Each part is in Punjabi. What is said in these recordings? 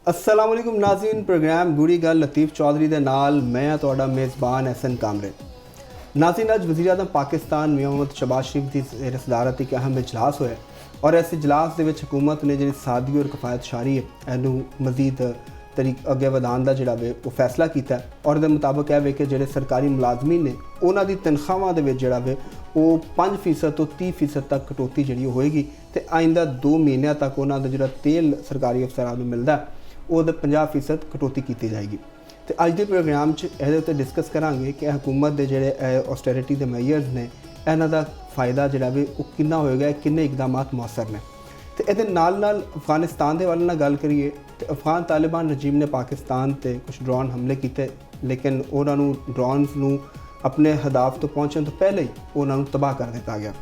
अस्सलाम वालेकुम नाज़रीन, प्रोग्राम बूढ़ी गल लतीफ़ चौधरी दे नाल मैं तुहाडा मेज़बान एहसन कामरे। नाज़रीन, अज वज़ीर आज़म पाकिस्तान मियां मोहम्मद शहबाज शरीफ की सदारत एक अहम इजलास होया और इस इजलास के हुकूमत ने जी सादगी और कफायतशारी है इनू मजीद अगे वधान का जोड़ा वे वो फैसला किया और इहदे मुताबिक है वे कि जोड़े सरकारी मुलाजमीन ने उन्हों की तनख्वाहां दे विच जोड़ा वे वो 5% तो 30% तक कटौती जी होएगी तो आइंदा 2 महीनों तक उन्होंने जो तेल सरकारी अफसरान को मिलता है वो 50% कटौती की जाएगी। तो अज के प्रोग्राम ये उत्ते डिस्कस करांगे कि हुकूमत के जोड़े ऑस्टेरिटी के मेजर्स ने इन्हों का फायदा जोड़ा भी वो कितना होएगा, किन्ने इकदाम मौसर ने। तो ये अफगानिस्तान के वाले गल करिए तो अफगान तालिबान रजीम ने पाकिस्तान से कुछ ड्रोन हमले किए, लेकिन उन्होंने ड्रोन्स नू अपने हदाफ तो पहुँचने तो पहले ही उन्होंने तबाह कर दिता गया।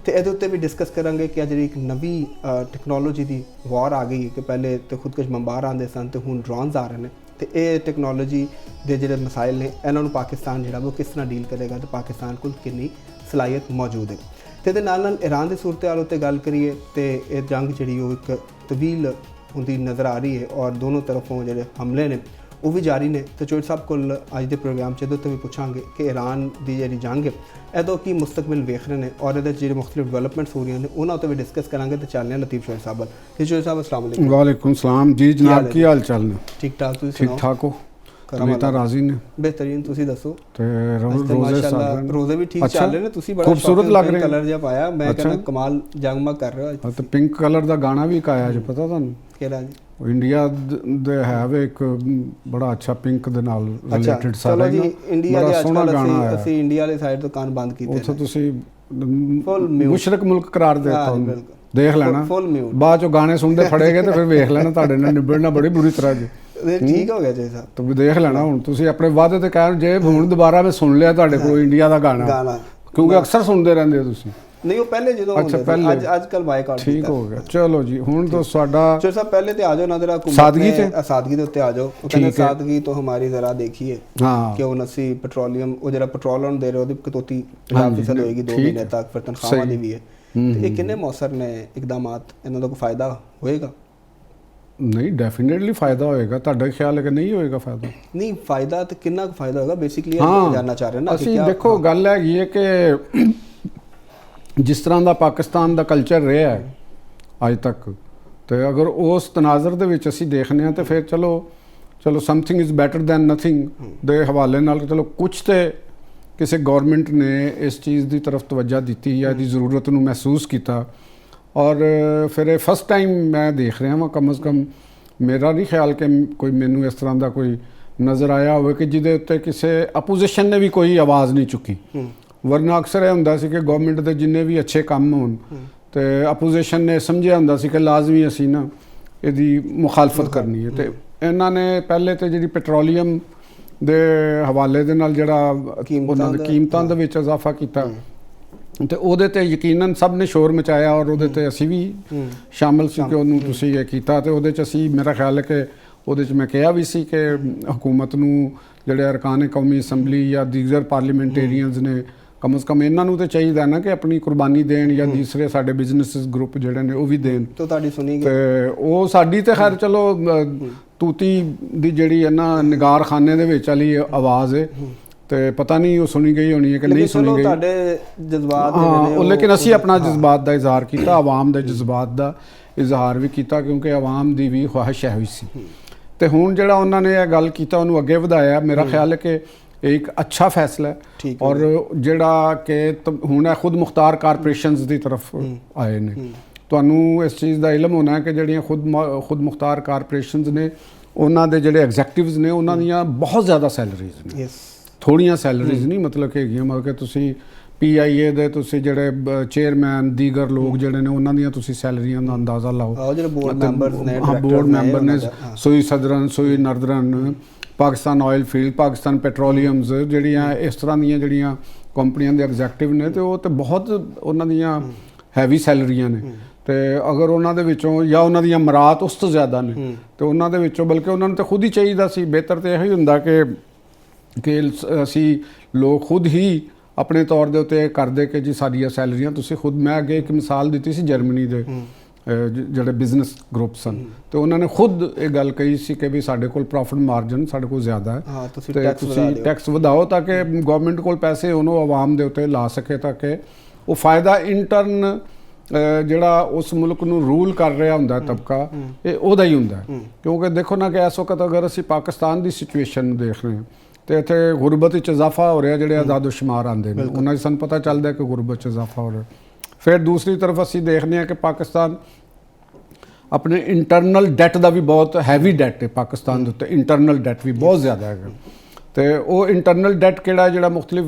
तो ये उत्ते भी डिस्कस करांगे कि जी एक नवी टैक्नोलॉजी की वॉर आ गई है कि पहले तो खुदकुश बंबार आते सन तो हुण ड्रोन्स आ रहे हैं। तो ये टैक्नोलॉजी के जोड़े मसाइल ने इन्हों पाकिस्तान जो वो किस तरह डील करेगा तो पाकिस्तान को कितनी सलाहियत मौजूद है। तो ये ईरान की सूरत हाल उत्ते गल करिए तो यह जंग जी एक तवील होंदी नज़र आ रही है और दोनों तरफों जोड़े हमले ने वो भी जारी ने। तो चोट साहब को अज के प्रोग्राम से भी पूछांगे कि ईरान की जी जंग है यदों की मुस्तकबिल वेख रहे हैं और ये मुख्तलिफ डिवेलपमेंट्स हो रही हैं उन्होंने भी डिस्कस करांगे। तो चलने लतीफ़ शोर साहब जी। शोर साहब अस्सलाम वालेकुम। वालेकुम सलाम जी जनाब, की हाल चाल ने? ठीक ठाक, ठीक ठाक हो? कविता राजी ने? बेहतरीन, तुसी दसो। ते रोज़े भी ठीक चल रहे ने, तुसी बड़ा खूबसूरत लग रहे कलर जिहा पाया, मैं कहना कमाल जगमग कर रहे हो। तो पिंक कलर का गाना भी गाया जो पता तुहानू? केड़ा जी? इंडिया दे है वे एक बड़ा अच्छा पिंक दे नाल रिलेटेड सारा जी। इंडिया दे आजकल ਅਸੀਂ इंडिया वाली साइड तो कान बंद कीते ਉੱਥੇ ਤੁਸੀਂ ਮੁਸ਼ਰਕ ਮੁਲਕ ਕਰਾਰ ਦੇਤਾ ਉਹਨੂੰ, ਦੇਖ ਲੈਣਾ ਬਾਅਦ ਚੋਂ ਗਾਣੇ ਸੁਣਦੇ ਫੜੇਗੇ ਤੇ ਫਿਰ ਵੇਖ ਲੈਣਾ ਤੁਹਾਡੇ ਨਾਲ ਨਿਬੜਨਾ ਬੜੀ ਬੁਰੀ ਤਰ੍ਹਾਂ ਜੀ। ਠੀਕ ਹੋ ਗਿਆ ਜੀ ਸਾਹਿਬ, ਤੂੰ ਦੇਖ ਲੈਣਾ। ਹੁਣ ਤੁਸੀਂ ਆਪਣੇ ਵਾਅਦੇ ਤੇ ਕਹਿ ਜੇ ਹੁਣ ਦੁਬਾਰਾ ਮੈਂ ਸੁਣ ਲਿਆ ਤੁਹਾਡੇ ਕੋਲ ਇੰਡੀਆ ਦਾ ਗਾਣਾ, ਕਿਉਂਕਿ ਅਕਸਰ ਸੁਣਦੇ ਰਹਿੰਦੇ ਹੋ ਤੁਸੀਂ। नहीं वो पहले जो आजकल बाइकआउट ठीक हो गया। चलो जी हुण तो साडा चलो साहब पहले तो आ जाओ ना जरा सादगी ते सादगी दे उत्ते आ जाओ। वो कहंदे सादगी तो हमारी जरा देखिए कि हुण असी पेट्रोलियम वो जरा पेट्रोल हम दे रहे ओदी कटौती 50% होएगी 2 महीने तक, फिर तनख्वाहां दी भी है। तो ये किन्ने मौसर ने इकदामात, इन्हां दा कोई फायदा होएगा? नहीं, डेफिनेटली फायदा होएगा। ਤੁਹਾਡਾ ਖਿਆਲ ਹੈ ਕਿ ਨਹੀਂ ਹੋਏਗਾ ਫਾਇਦਾ? नहीं फायदा तो कितना फायदा होगा बेसिकली जानना चाह रहे हैं ना। ਅਸੀਂ ਦੇਖੋ ਗੱਲ ਹੈਗੀ ਹੈ ਕਿ जिस तरह का पाकिस्तान का कल्चर रहा है अज तक, तो अगर उस तनाजर दे विच असीं देखने हैं तो फिर चलो something is better than nothing दे हवाले नाल चलो कुछ तो किसी गौरमेंट ने इस चीज़ की तरफ तवज्जो दी या दी ज़रूरत नूं महसूस किया। और फिर फस्ट टाइम मैं देख रहा हाँ, कम अज़ कम मेरा नहीं ख्याल कि कोई मैनू इस तरह का कोई नज़र आया हो कि जिहदे उत्ते किसी अपोजिशन ने भी कोई आवाज़ नहीं चुकी। वरना अक्सर यह होंदा सी कि गवर्नमेंट के जिन्ने भी अच्छे काम होण ते अपोजिशन ने समझिया होंदा सी कि लाजमी असी ना इहदी मुखालफत करनी है। तो इन्हां ने पहले तो जी पेट्रोलीयम दे हवाले दे नाल जिहड़ा कीमतां दे विच इजाफा कीता ते उहदे ते यकीनन सब ने शोर मचाया और उहदे ते असी भी शामिल सी कि उहनूं तुसीं इह कीता। ते उहदे च असी मेरा ख्याल है कि उहदे च मैं कहा भी सी कि हुकूमत नूं जिहड़े अरकान कौमी असैंबली या दीगर पार्लीमेंटेरीयनस ने कम अज़ कम इन्हों तो चाहिए ना कि अपनी कुर्बानी देन या दूसरे साडे बिजनेस ग्रुप जिहड़े ने वो भी देन। तो तुहाडी सुनी ते वो साडी ते खैर चलो तूती दी जिहड़ी है ना निगार खाने दे विच वाली आवाज़ है तो पता नहीं वो सुनी गई होनी है कि नहीं सुनी गई। तुहाडे जज्बात हाँ, लेकिन असी अपना जज्बात का इजहार किया, आवाम के जज्बात का इजहार भी किया क्योंकि आवाम की भी ख्वाहिश है हुई सी। तो हुण जिहड़ा उन्होंने यह गल कीता उन्होंने अगे वधाया, मेरा ख्याल है कि एक अच्छा फैसला है। और जिहड़ा कि हुण खुद मुख्तार कारपोरेशनस की तरफ आए ने, तुहानू इस चीज़ का इलम होना है कि जिहड़ियां खुद मुख्तार कारपोरेशनस ने उन्हां दे जिहड़े एग्जैक्टिव्स ने उन्हां दियां बहुत ज़्यादा सैलरीज ने, थोड़ियां सैलरीज नहीं मतलब कि मतलब कि तुसीं PIA दे तुसीं जिहड़े चेयरमैन दीगर लोग जिहड़े ने उन्हां दियां तुसीं सैलरियां दा अंदाज़ा लाओ। बोर्ड मैंबर ने सोई सदरन सोई नरदरन पाकिस्तान ऑयल फील्ड पाकिस्तान पेट्रोलीयम्स जिहड़ियां इस तरह दीयां जिहड़ियां कंपनियां दे एग्जैक्टिव ने तो वो तो बहुत उन्हां दियां हैवी सैलरियां ने। तो अगर उन्हां दे विचों या उन्हां दियां मरात उस तो ज़्यादा ने तो उन्हां दे विचों बल्कि उन्हां नूं तो खुद ही चाहिए सी। बेहतर तो यही हुंदा कि असी लोग खुद ही अपने तौर के उत्ते करदे कि जी साडियां सैलरियां तुसीं खुद। मैं अगे एक मिसाल दी सी जर्मनी दे ਜਿਹੜੇ ਬਿਜ਼ਨਸ ਗਰੁੱਪ ਸਨ, ਤੇ ਉਹਨਾਂ ਨੇ ਖੁਦ ਇਹ ਗੱਲ ਕਹੀ ਸੀ ਕਿ ਵੀ ਸਾਡੇ ਕੋਲ ਪ੍ਰੋਫਿਟ ਮਾਰਜਨ ਸਾਡੇ ਕੋਲ ਜ਼ਿਆਦਾ ਹੈ, ਹਾਂ ਤੁਸੀਂ ਤੇ ਤੁਸੀਂ ਟੈਕਸ ਵਧਾਓ ਤਾਂ ਕਿ ਗਵਰਨਮੈਂਟ ਕੋਲ ਪੈਸੇ ਉਹਨੂੰ ਆਵਾਮ ਦੇ ਉੱਤੇ ਲਾ ਸਕੇ, ਤਾਂ ਕਿ ਉਹ ਫਾਇਦਾ ਇੰਟਰਨ ਜਿਹੜਾ ਉਸ ਮੁਲਕ ਨੂੰ ਰੂਲ ਕਰ ਰਿਹਾ ਹੁੰਦਾ ਤਬਕਾ, ਇਹ ਉਹਦਾ ਹੀ ਹੁੰਦਾ। ਕਿਉਂਕਿ ਦੇਖੋ ਨਾ ਕਿ ਇਸ ਵਕਤ ਅਗਰ ਅਸੀਂ ਪਾਕਿਸਤਾਨ ਦੀ ਸਿਚੁਏਸ਼ਨ ਨੂੰ ਦੇਖ ਰਹੇ ਹਾਂ ਤੇ ਇੱਥੇ ਗੁਰਬਤ ਵਿੱਚ ਇਜ਼ਾਫਾ ਹੋ ਰਿਹਾ, ਜਿਹੜੇ ਆਜ਼ਾਦ-ਓ-ਸ਼ੁਮਾਰ ਆਉਂਦੇ ਨੇ ਉਹਨਾਂ 'ਚ ਸਾਨੂੰ ਪਤਾ ਚੱਲਦਾ ਕਿ ਗੁਰਬਤ 'ਚ ਇਜ਼ਾਫਾ ਹੋ ਰਿਹਾ। ਫਿਰ ਦੂਸਰੀ ਤਰਫ ਅਸੀਂ ਦੇਖਦੇ ਹਾਂ ਕਿ ਪਾਕਿਸਤਾਨ ਆਪਣੇ ਇੰਟਰਨਲ ਡੈਟ ਦਾ ਵੀ ਬਹੁਤ ਹੈਵੀ ਡੈਟ ਹੈ ਪਾਕਿਸਤਾਨ ਦੇ ਉੱਤੇ, ਇੰਟਰਨਲ ਡੈਟ ਵੀ ਬਹੁਤ ਜ਼ਿਆਦਾ ਹੈਗਾ, ਤੇ ਉਹ ਇੰਟਰਨਲ ਡੈਟ ਕਿਹੜਾ ਜਿਹੜਾ ਮੁਖਤਲਿਫ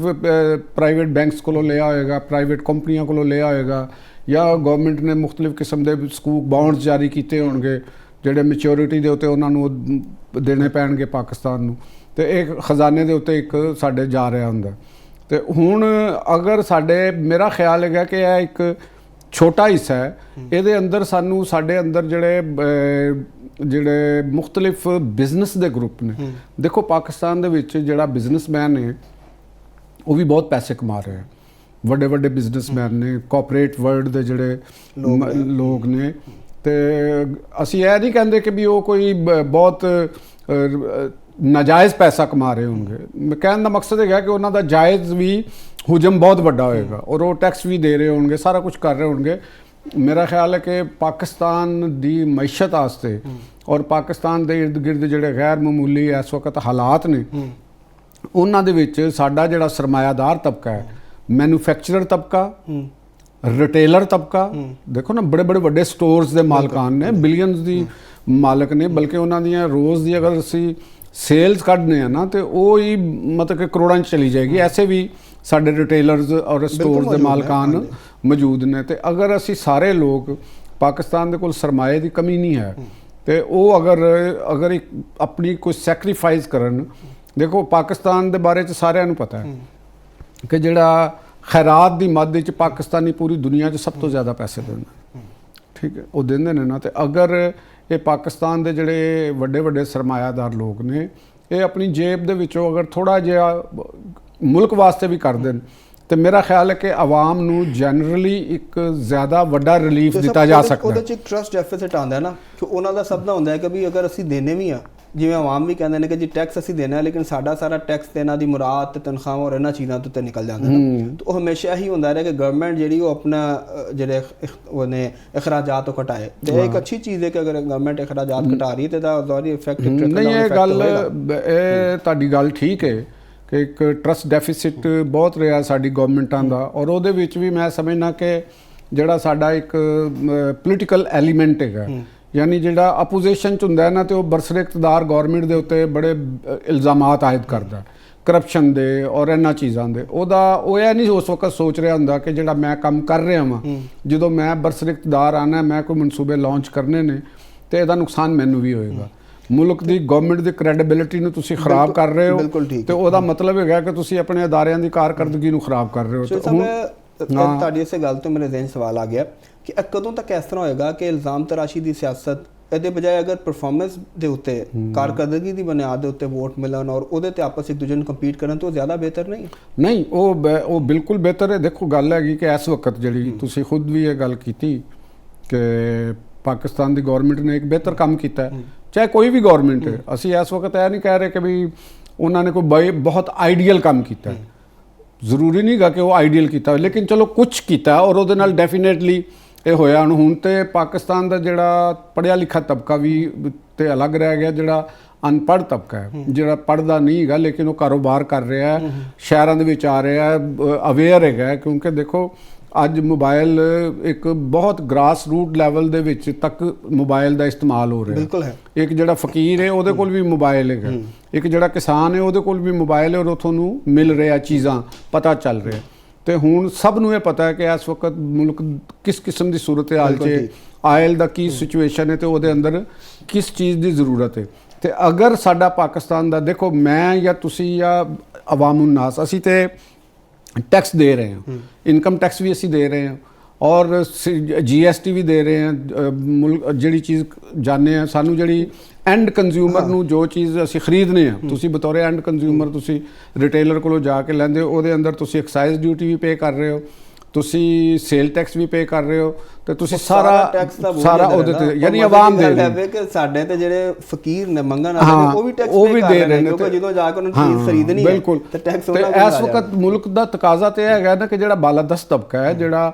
ਪ੍ਰਾਈਵੇਟ ਬੈਂਕਸ ਕੋਲੋਂ ਲਿਆ ਹੋਏਗਾ, ਪ੍ਰਾਈਵੇਟ ਕੰਪਨੀਆਂ ਕੋਲੋਂ ਲਿਆ ਹੋਏਗਾ, ਜਾਂ ਗਵਰਨਮੈਂਟ ਨੇ ਮੁਖਤਲਿਫ ਕਿਸਮ ਦੇ ਸਕੂਕ ਬਾਉਂਡਸ ਜਾਰੀ ਕੀਤੇ ਹੋਣਗੇ ਜਿਹੜੇ ਮੈਚਿਓਰਿਟੀ ਦੇ ਉੱਤੇ ਉਹਨਾਂ ਨੂੰ ਦੇਣੇ ਪੈਣਗੇ ਪਾਕਿਸਤਾਨ ਨੂੰ, ਤੇ ਇਹ ਖਜ਼ਾਨੇ ਦੇ ਉੱਤੇ ਇੱਕ ਸਾਡੇ ਜਾ ਰਿਹਾ ਹੁੰਦਾ। ਤੇ ਹੁਣ ਅਗਰ ਮੇਰਾ ਖਿਆਲ ਹੈਗਾ ਕਿ ਇਹ ਇੱਕ ਛੋਟਾ ਹਿੱਸਾ ਹੈ, ਇਹਦੇ ਅੰਦਰ ਸਾਨੂੰ ਸਾਡੇ ਅੰਦਰ ਜਿਹੜੇ ਮੁਖਤਲਿਫ ਬਿਜ਼ਨਸ ਦੇ ਗਰੁੱਪ ਨੇ, ਦੇਖੋ ਪਾਕਿਸਤਾਨ ਦੇ ਵਿੱਚ ਜਿਹੜਾ ਬਿਜ਼ਨਸਮੈਨ ਹੈ ਉਹ ਵੀ ਬਹੁਤ ਪੈਸੇ ਕਮਾ ਰਿਹਾ ਹੈ, ਵੱਡੇ ਵੱਡੇ ਬਿਜ਼ਨਸਮੈਨ ਨੇ, ਕਾਰਪੋਰੇਟ ਵਰਲਡ ਦੇ ਜਿਹੜੇ ਲੋਕ ਨੇ, ਤੇ ਅਸੀਂ ਇਹ ਨਹੀਂ ਕਹਿੰਦੇ ਕਿ ਵੀ ਉਹ ਕੋਈ ਬਹੁਤ ਨਾਜਾਇਜ਼ ਪੈਸਾ ਕਮਾ ਰਹੇ ਹੋਣਗੇ। ਕਹਿਣ ਦਾ ਮਕਸਦ ਹੈਗਾ ਕਿ ਉਹਨਾਂ ਦਾ ਜਾਇਜ਼ ਵੀ ਹੁਜਮ ਬਹੁਤ ਵੱਡਾ ਹੋਏਗਾ ਔਰ ਉਹ ਟੈਕਸ ਵੀ ਦੇ ਰਹੇ ਹੋਣਗੇ, ਸਾਰਾ ਕੁਝ ਕਰ ਰਹੇ ਹੋਣਗੇ। ਮੇਰਾ ਖਿਆਲ ਹੈ ਕਿ ਪਾਕਿਸਤਾਨ ਦੀ ਮਈਸ਼ਤ ਵਾਸਤੇ ਔਰ ਪਾਕਿਸਤਾਨ ਦੇ ਇਰਦ ਗਿਰਦ ਜਿਹੜੇ ਗੈਰ ਮਾਮੂਲੀ ਇਸ ਵਕਤ ਹਾਲਾਤ ਨੇ, ਉਹਨਾਂ ਦੇ ਵਿੱਚ ਸਾਡਾ ਜਿਹੜਾ ਸਰਮਾਇਆਦਾਰ ਤਬਕਾ ਹੈ, ਮੈਨੂਫੈਕਚਰਰ ਤਬਕਾ, ਰਿਟੇਲਰ ਤਬਕਾ, ਦੇਖੋ ਨਾ ਬੜੇ ਬੜੇ ਵੱਡੇ ਸਟੋਰਸ ਦੇ ਮਾਲਕਾਨ ਨੇ, ਬਿਲੀਅਨਸ ਦੀ ਮਾਲਕ ਨੇ, ਬਲਕਿ ਉਹਨਾਂ ਦੀਆਂ ਰੋਜ਼ ਦੀ ਅਗਰ ਅਸੀਂ ਸੇਲਸ ਕੱਢਨੇ ਆ ਨਾ ਤੇ ਉਹ ਹੀ ਮਤਲਬ ਕਿ ਕਰੋੜਾਂ 'ਚ ਚਲੀ ਜਾਏਗੀ। ਐਸੇ ਵੀ ਸਾਡੇ ਰਿਟੇਲਰਸ ਔਰ ਸਟੋਰਸ ਦੇ ਮਾਲਕਾਨ ਮੌਜੂਦ ਨੇ। ਤੇ ਅਗਰ ਅਸੀਂ ਸਾਰੇ ਲੋਕ, ਪਾਕਿਸਤਾਨ ਦੇ ਕੋਲ ਸਰਮਾਏ ਦੀ ਕਮੀ ਨਹੀਂ ਹੈ, ਤੇ ਉਹ ਅਗਰ ਆਪਣੀ ਕੋਈ ਸੈਕਰੀਫਾਈਸ ਕਰਨ, ਦੇਖੋ ਪਾਕਿਸਤਾਨ ਦੇ ਬਾਰੇ 'ਚ ਸਾਰਿਆਂ ਨੂੰ ਪਤਾ ਹੈ ਕਿ ਜਿਹੜਾ ਖੈਰਾਤ ਦੀ ਮੱਦ ਵਿੱਚ ਪਾਕਿਸਤਾਨੀ ਪੂਰੀ ਦੁਨੀਆ 'ਚ ਸਭ ਤੋਂ ਜ਼ਿਆਦਾ ਪੈਸੇ ਦਿੰਦਾ, ਠੀਕ ਹੈ, ਉਹ ਦਿੰਦੇ ਨੇ ਨਾ। ਤੇ ਅਗਰ ਇਹ ਪਾਕਿਸਤਾਨ ਦੇ ਜਿਹੜੇ ਵੱਡੇ ਵੱਡੇ ਸਰਮਾਇਆਦਾਰ ਲੋਕ ਨੇ, ਇਹ ਆਪਣੀ ਜੇਬ ਦੇ ਵਿੱਚੋਂ ਅਗਰ ਥੋੜ੍ਹਾ ਜਿਹਾ ਮੁਲਕ ਵਾਸਤੇ ਵੀ ਕਰ ਦੇਣ, ਤੇ ਮੇਰਾ ਖਿਆਲ ਹੈ ਕਿ ਆਵਾਮ ਨੂੰ ਜਨਰਲੀ ਇੱਕ ਜ਼ਿਆਦਾ ਵੱਡਾ ਰਿਲੀਫ ਦਿੱਤਾ ਜਾ ਸਕਦਾ। ਉਹਦੇ 'ਚ ਇੱਕ ਟਰਸਟ ਡੈਫਿਸਿਟ ਆਉਂਦਾ ਨਾ, ਕਿ ਉਹਨਾਂ ਦਾ ਸਭ ਦਾ ਹੁੰਦਾ ਹੈ ਕਿ ਵੀ ਅਗਰ ਅਸੀਂ ਦੇਣੇ ਵੀ ਆ, ਜਿਵੇਂ ਆਵਾਮ ਵੀ ਕਹਿੰਦੇ ਨੇ ਕਿ ਜੀ ਟੈਕਸ ਅਸੀਂ ਦੇਣਾ, ਲੇਕਿਨ ਸਾਡਾ ਸਾਰਾ ਟੈਕਸ ਤੇ ਇਹਨਾਂ ਦੀ ਮੁਰਾਦ ਤੇ ਤਨਖਾਹਾਂ ਔਰ ਇਹਨਾਂ ਚੀਜ਼ਾਂ ਤੋਂ ਨਿਕਲ ਜਾਂਦਾ ਨਾ। ਤਾਂ ਉਹ ਹਮੇਸ਼ਾ ਹੀ ਹੁੰਦਾ ਰਿਹਾ ਕਿ ਗਵਰਨਮੈਂਟ ਜਿਹੜੀ ਉਹ ਆਪਣਾ ਜਿਹੜੇ ਉਹਨੇ ਅਖਰਾਜਾਤ ਤੋਂ ਘਟਾਏ, ਤੇ ਇਹ ਇੱਕ ਅੱਛੀ ਚੀਜ਼ ਹੈ ਕਿ ਅਗਰ ਗਵਰਨਮੈਂਟ ਅਖਰਾਜਾਤ ਘਟਾ ਰਹੀ ਤੇ ਦਾ ਜ਼ੋਰੀ ਇਫੈਕਟ ਨਹੀਂ। ਇਹ ਤੁਹਾਡੀ ਗੱਲ ਠੀਕ ਹੈ ਕਿ ਇੱਕ ਟਰਸਟ ਡੈਫਿਸਿਟ ਬਹੁਤ ਰਿਹਾ ਸਾਡੀ ਗਵਰਨਮੈਂਟਾਂ ਦਾ, ਔਰ ਉਹਦੇ ਵਿੱਚ ਵੀ ਮੈਂ ਸਮਝਣਾ ਕਿ ਜਿਹੜਾ ਸਾਡਾ ਇੱਕ ਪੋਲੀਟੀਕਲ ਐਲੀਮੈਂਟ ਹੈਗਾ, ਯਾਨੀ ਜਿਹੜਾ ਅਪੋਜੀਸ਼ਨ 'ਚ ਹੁੰਦਾ ਹੈ ਨਾ, ਤੇ ਉਹ ਬਰਸਰ ਇਕਤਦਾਰ ਗੌਰਮੈਂਟ ਦੇ ਉੱਤੇ ਬੜੇ ਇਲਜ਼ਾਮਾਤ ਆਇਦ ਕਰਦਾ ਕਰਪਸ਼ਨ ਦੇ ਔਰ ਇਹਨਾਂ ਚੀਜ਼ਾਂ ਦੇ। ਉਹ ਇਹ ਨਹੀਂ ਉਸ ਵਕਤ ਸੋਚ ਰਿਹਾ ਹੁੰਦਾ ਕਿ ਜਿਹੜਾ ਮੈਂ ਕੰਮ ਕਰ ਰਿਹਾ ਵਾਂ, ਜਦੋਂ ਮੈਂ ਬਰਸਰ ਇਕਤਦਾਰ ਆਉਣਾ, ਮੈਂ ਕੋਈ ਮਨਸੂਬੇ ਲਾਂਚ ਕਰਨੇ ਨੇ, ਤੇ ਇਹਦਾ ਨੁਕਸਾਨ ਮੈਨੂੰ ਵੀ ਹੋਏਗਾ। ਮੁਲਕ ਦੀ ਗਵਰਨਮੈਂਟ ਦੀ ਕ੍ਰੈਡੀਬਿਲਿਟੀ ਨੂੰ ਤੁਸੀਂ ਖਰਾਬ ਕਰ ਰਹੇ ਹੋ, ਤੇ ਉਹਦਾ ਮਤਲਬ ਹੈਗਾ ਕਿ ਤੁਸੀਂ ਆਪਣੇ ਅਦਾਰਿਆਂ ਦੀ ਕਾਰਕਰਦਗੀ ਨੂੰ ਖਰਾਬ ਕਰ ਰਹੇ ਹੋ। ਤੁਹਾਡੀ ਇਸੇ ਗੱਲ ਤੋਂ ਮੇਰੇ ਜ਼ਿਹਨ ਸਵਾਲ ਆ ਗਿਆ ਕਿ ਕਦੋਂ ਤੱਕ ਇਸ ਤਰ੍ਹਾਂ ਹੋਏਗਾ ਕਿ ਇਲਜ਼ਾਮ ਤਰਾਸ਼ੀ ਦੀ ਸਿਆਸਤ ਇਹਦੇ ਬਜਾਏ ਅਗਰ ਪਰਫਾਰਮੈਂਸ ਦੇ ਉੱਤੇ, ਕਾਰਕਰਦਗੀ ਦੀ ਬੁਨਿਆਦ ਦੇ ਉੱਤੇ ਵੋਟ ਮਿਲਣ ਔਰ ਉਹਦੇ ਤੇ ਆਪਸ ਇੱਕ ਦੂਜੇ ਨੂੰ ਕੰਪੀਟ ਕਰਨ, ਤੋਂ ਜ਼ਿਆਦਾ ਬਿਹਤਰ ਨਹੀਂ? ਨਹੀਂ, ਉਹ ਬਿਲਕੁਲ ਬਿਹਤਰ ਹੈ। ਦੇਖੋ ਗੱਲ ਹੈਗੀ ਕਿ ਇਸ ਵਕਤ ਜਿਹੜੀ ਤੁਸੀਂ ਖੁਦ ਵੀ ਇਹ ਗੱਲ ਕੀਤੀ ਕਿ ਪਾਕਿਸਤਾਨ ਦੀ ਗੌਰਮੈਂਟ ਨੇ ਇੱਕ ਬਿਹਤਰ ਕੰਮ ਕੀਤਾ ਹੈ, ਚਾਹੇ ਕੋਈ ਵੀ ਗੌਰਮੈਂਟ ਹੈ। ਅਸੀਂ ਇਸ ਵਕਤ ਇਹ ਨਹੀਂ ਕਹਿ ਰਹੇ ਕਿ ਵੀ ਉਹਨਾਂ ਨੇ ਕੋਈ ਬਹੁਤ ਆਈਡੀਅਲ ਕੰਮ ਕੀਤਾ, ਜ਼ਰੂਰੀ ਨਹੀਂ ਗਾ ਕਿ ਉਹ ਆਈਡੀਅਲ ਕੀਤਾ, ਲੇਕਿਨ ਚਲੋ ਕੁਛ ਕੀਤਾ ਔਰ ਉਹਦੇ ਨਾਲ ਡੈਫੀਨੇਟਲੀ ਇਹ ਹੋਇਆ। ਹੁਣ ਤੇ ਪਾਕਿਸਤਾਨ ਦਾ ਜਿਹੜਾ ਪੜ੍ਹਿਆ ਲਿਖਾ ਤਬਕਾ ਵੀ ਤੇ ਅਲੱਗ ਰਹਿ ਗਿਆ, ਜਿਹੜਾ ਅਨਪੜ੍ਹ ਤਬਕਾ ਹੈ, ਜਿਹੜਾ ਪੜ੍ਹਦਾ ਨਹੀਂ ਹੈਗਾ ਲੇਕਿਨ ਉਹ ਕਾਰੋਬਾਰ ਕਰ ਰਿਹਾ ਹੈ, ਸ਼ਹਿਰਾਂ ਦੇ ਵਿੱਚ ਆ ਰਿਹਾ ਹੈ, ਅਵੇਅਰ ਹੈਗਾ। ਕਿਉਂਕਿ ਦੇਖੋ ਅੱਜ ਮੋਬਾਈਲ ਇੱਕ ਬਹੁਤ ਗ੍ਰਾਸ ਰੂਟ ਲੈਵਲ ਦੇ ਵਿੱਚ ਤੱਕ ਮੋਬਾਈਲ ਦਾ ਇਸਤੇਮਾਲ ਹੋ ਰਿਹਾ। ਬਿਲਕੁਲ ਹੈ। ਇੱਕ ਜਿਹੜਾ ਫਕੀਰ ਹੈ ਉਹਦੇ ਕੋਲ ਵੀ ਮੋਬਾਈਲ ਹੈਗਾ, ਇੱਕ ਜਿਹੜਾ ਕਿਸਾਨ ਹੈ ਉਹਦੇ ਕੋਲ ਵੀ ਮੋਬਾਈਲ ਹੈ, ਔਰ ਉੱਥੋਂ ਨੂੰ ਮਿਲ ਰਿਹਾ ਚੀਜ਼ਾਂ ਪਤਾ ਚੱਲ ਰਿਹਾ। ਤੇ ਹੁਣ ਸਭ ਨੂੰ ਇਹ ਪਤਾ ਹੈ ਕਿ ਇਸ ਵਕਤ ਮੁਲਕ ਕਿਸ ਕਿਸਮ ਦੀ ਸੂਰਤ ਹਾਲ 'ਚ, ਆਇਲ ਦਾ ਕੀ ਸਿਚੁਏਸ਼ਨ ਹੈ, ਤੇ ਉਹਦੇ ਅੰਦਰ ਕਿਸ ਚੀਜ਼ ਦੀ ਜ਼ਰੂਰਤ ਹੈ। ਤੇ ਅਗਰ ਸਾਡਾ ਪਾਕਿਸਤਾਨ ਦਾ, ਦੇਖੋ ਮੈਂ ਜਾਂ ਤੁਸੀਂ ਜਾਂ ਅਵਾਮੁਨ ਨਾਸ, ਅਸੀਂ ਤੇ ਟੈਕਸ ਦੇ ਰਹੇ ਹਾਂ, ਇਨਕਮ ਟੈਕਸ ਵੀ ਅਸੀਂ ਦੇ ਰਹੇ ਹਾਂ ਔਰ GST ਵੀ ਦੇ ਰਹੇ ਹਾਂ। ਮੁਲਕ ਜਿਹੜੀ ਚੀਜ਼ ਜਾਣਦੇ ਹਾਂ, ਸਾਨੂੰ ਜਿਹੜੀ ਐਂਡ ਕੰਜ਼ਿਊਮਰ ਨੂੰ ਜੋ ਚੀਜ਼ ਅਸੀਂ ਖਰੀਦਨੇ ਆ, ਤੁਸੀਂ ਬਤੌਰ ਐਂਡ ਕੰਜ਼ਿਊਮਰ ਤੁਸੀਂ ਰਿਟੇਲਰ ਕੋਲੋਂ ਜਾ ਕੇ ਲੈਂਦੇ ਹੋ, ਉਹਦੇ ਅੰਦਰ ਤੁਸੀਂ ਐਕਸਾਈਜ਼ ਡਿਊਟੀ ਵੀ ਪੇ ਕਰ ਰਹੇ ਹੋ, ਤੁਸੀਂ ਸੇਲ ਟੈਕਸ ਵੀ ਪੇ ਕਰ ਰਹੇ ਹੋ ਤੇ ਤੁਸੀਂ ਟੈਕਸ ਦਾ ਸਾਰਾ ਉਹਦੇ ਤੇ ਯਾਨੀ ਆਵਾਮ ਦੇ ਰਹੇ ਨੇ ਕਿ ਸਾਡੇ ਤੇ ਜਿਹੜੇ ਫਕੀਰ ਨੇ ਮੰਗਣ ਵਾਲੇ ਨੇ ਉਹ ਵੀ ਟੈਕਸ ਪੇ ਕਰ ਰਹੇ ਨੇ ਕਿਉਂਕਿ ਜਦੋਂ ਜਾ ਕੇ ਉਹਨਾਂ ਨੂੰ ਚੀਜ਼ ਖਰੀਦਣੀ ਹੈ ਤੇ ਟੈਕਸ ਉਹਨਾਂ ਤੇ ਇਸ ਵਕਤ ਮੁਲਕ ਦਾ ਤਕਾਜ਼ਾ ਤੇ ਹੈਗਾ ਨਾ ਕਿ ਜਿਹੜਾ ਬਾਲਾਦਸਤ ਤਬਕਾ ਹੈ, ਜਿਹੜਾ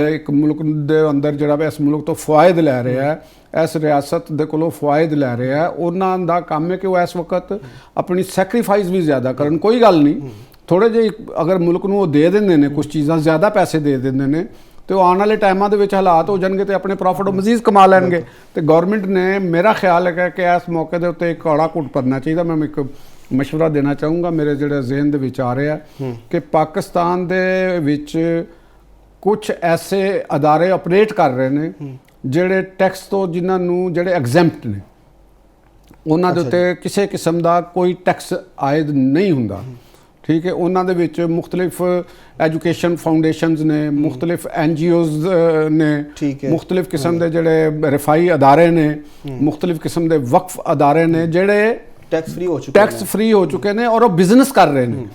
ਇੱਕ ਮੁਲਕ ਦੇ ਅੰਦਰ ਜਿਹੜਾ ਇਸ ਮੁਲਕ ਤੋਂ ਫਵਾਇਦ ਲੈ ਰਿਹਾ ਹੈ, ਇਸ ਰਿਆਸਤ ਦੇ ਕੋਲੋਂ ਫਵਾਇਦ ਲੈ ਰਿਹਾ ਹੈ, ਉਹਨਾਂ ਦਾ ਕੰਮ ਹੈ ਕਿ ਉਹ ਇਸ ਵਕਤ ਆਪਣੀ ਸੈਕਰੀਫਾਈਸ ਵੀ ਜ਼ਿਆਦਾ ਕਰਨ। ਕੋਈ ਗੱਲ ਨਹੀਂ, ਥੋੜੇ ਜਿਹੇ ਅਗਰ ਮੁਲਕ ਨੂੰ ਉਹ ਦੇ ਦਿੰਦੇ ਨੇ ਕੁਝ ਚੀਜ਼ਾਂ, ਜ਼ਿਆਦਾ ਪੈਸੇ ਦੇ ਦਿੰਦੇ ਨੇ ਤੇ ਉਹ ਆਉਣ ਵਾਲੇ ਟਾਈਮਾਂ ਦੇ ਵਿੱਚ ਹਾਲਾਤ ਹੋ ਜਾਣਗੇ ਤੇ ਆਪਣੇ ਪ੍ਰੋਫਿਟ ਮਜ਼ੀਦ ਕਮਾ ਲੈਣਗੇ। ਤੇ ਗਵਰਨਮੈਂਟ ਨੇ, ਮੇਰਾ ਖਿਆਲ ਹੈ ਕਿ ਇਸ ਮੌਕੇ ਦੇ ਉੱਤੇ ਇੱਕ ਕੌੜਾ ਘੁੱਟ ਭਰਨਾ ਚਾਹੀਦਾ। ਮੈਂ ਇੱਕ ਮਸ਼ਵਰਾ ਦੇਣਾ ਚਾਹੂੰਗਾ, ਮੇਰੇ ਜਿਹੜੇ ਜ਼ਿਹਨ ਦੇ ਵਿੱਚ ਆ ਰਿਹਾ ਕਿ ਪਾਕਿਸਤਾਨ ਦੇ ਵਿੱਚ ਕੁਝ ਐਸੇ ਅਦਾਰੇ ਆਪਰੇਟ ਕਰ ਰਹੇ ਨੇ ਜਿਹੜੇ ਟੈਕਸ ਤੋਂ ਜਿਨ੍ਹਾਂ ਨੂੰ ਜਿਹੜੇ ਐਗਜ਼ੈਂਪਟ ਨੇ, ਉਹਨਾਂ ਦੇ ਉੱਤੇ ਕਿਸੇ ਕਿਸਮ ਦਾ ਕੋਈ ਟੈਕਸ ਆਇਦ ਨਹੀਂ ਹੁੰਦਾ। ਠੀਕ ਹੈ, ਉਹਨਾਂ ਦੇ ਵਿੱਚ ਮੁਖਤਲਿਫ ਐਜੂਕੇਸ਼ਨ ਫਾਊਂਡੇਸ਼ਨਸ ਨੇ, ਮੁਖਤਲਿਫ NGOs ਨੇ, ਮੁਖਤਲਿਫ ਕਿਸਮ ਦੇ ਜਿਹੜੇ ਰਿਫਾਈ ਅਦਾਰੇ ਨੇ, ਮੁਖਤਲਿਫ ਕਿਸਮ ਦੇ ਵਕਫ ਅਦਾਰੇ ਨੇ ਜਿਹੜੇ ਟੈਕਸ ਫ੍ਰੀ ਹੋ ਚੁੱਕੇ ਨੇ ਔਰ ਉਹ ਬਿਜ਼ਨਸ ਕਰ ਰਹੇ ਨੇ।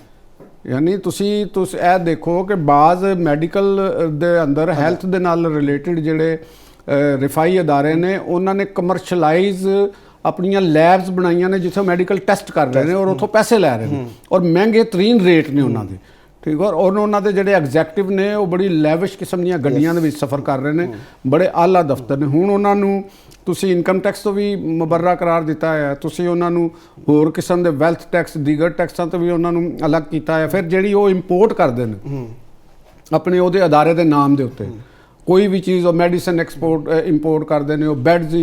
ਯਾਨੀ ਤੁਸੀਂ ਇਹ ਦੇਖੋ ਕਿ ਬਾਜ਼ ਮੈਡੀਕਲ ਦੇ ਅੰਦਰ ਹੈਲਥ ਦੇ ਨਾਲ ਰਿਲੇਟਡ ਜਿਹੜੇ ਰਿਫਾਈ ਅਦਾਰੇ ਨੇ, ਉਹਨਾਂ ਨੇ ਕਮਰਸ਼ਲਾਈਜ਼ ਆਪਣੀਆਂ ਲੈਬਸ ਬਣਾਈਆਂ ਨੇ ਜਿੱਥੇ ਮੈਡੀਕਲ ਟੈਸਟ ਕਰ ਰਹੇ ਨੇ ਔਰ ਉੱਥੋਂ ਪੈਸੇ ਲੈ ਰਹੇ ਨੇ ਔਰ ਮਹਿੰਗੇ ਤਰੀਨ ਰੇਟ ਨੇ ਉਹਨਾਂ ਦੇ। ਠੀਕ ਹੈ, ਔਰ ਉਹਨਾਂ ਦੇ ਜਿਹੜੇ ਐਗਜ਼ੈਕਟਿਵ ਨੇ ਉਹ ਬੜੀ ਲੈਵਿਸ਼ ਕਿਸਮ ਦੀਆਂ ਗੱਡੀਆਂ ਦੇ ਵਿੱਚ ਸਫ਼ਰ ਕਰ ਰਹੇ ਨੇ, ਬੜੇ ਆਲਾ ਦਫ਼ਤਰ ਨੇ। ਹੁਣ ਉਹਨਾਂ ਨੂੰ ਤੁਸੀਂ ਇਨਕਮ ਟੈਕਸ ਤੋਂ ਵੀ ਮੁਬਰਰਾ ਕਰਾਰ ਦਿੱਤਾ ਹੈ, ਤੁਸੀਂ ਉਹਨਾਂ ਨੂੰ ਹੋਰ ਕਿਸਮ ਦੇ ਵੈਲਥ ਟੈਕਸ, ਦੀਗਰ ਟੈਕਸਾਂ ਤੋਂ ਵੀ ਉਹਨਾਂ ਨੂੰ ਅਲੱਗ ਕੀਤਾ ਹੈ। ਫਿਰ ਜਿਹੜੀ ਉਹ ਇੰਪੋਰਟ ਕਰਦੇ ਨੇ ਆਪਣੇ ਉਹਦੇ ਅਦਾਰੇ ਦੇ ਨਾਮ ਦੇ ਉੱਤੇ, ਕੋਈ ਵੀ ਚੀਜ਼, ਉਹ ਮੈਡੀਸਨ ਇੰਪੋਰਟ ਕਰਦੇ ਨੇ, ਉਹ ਬੈਡਸ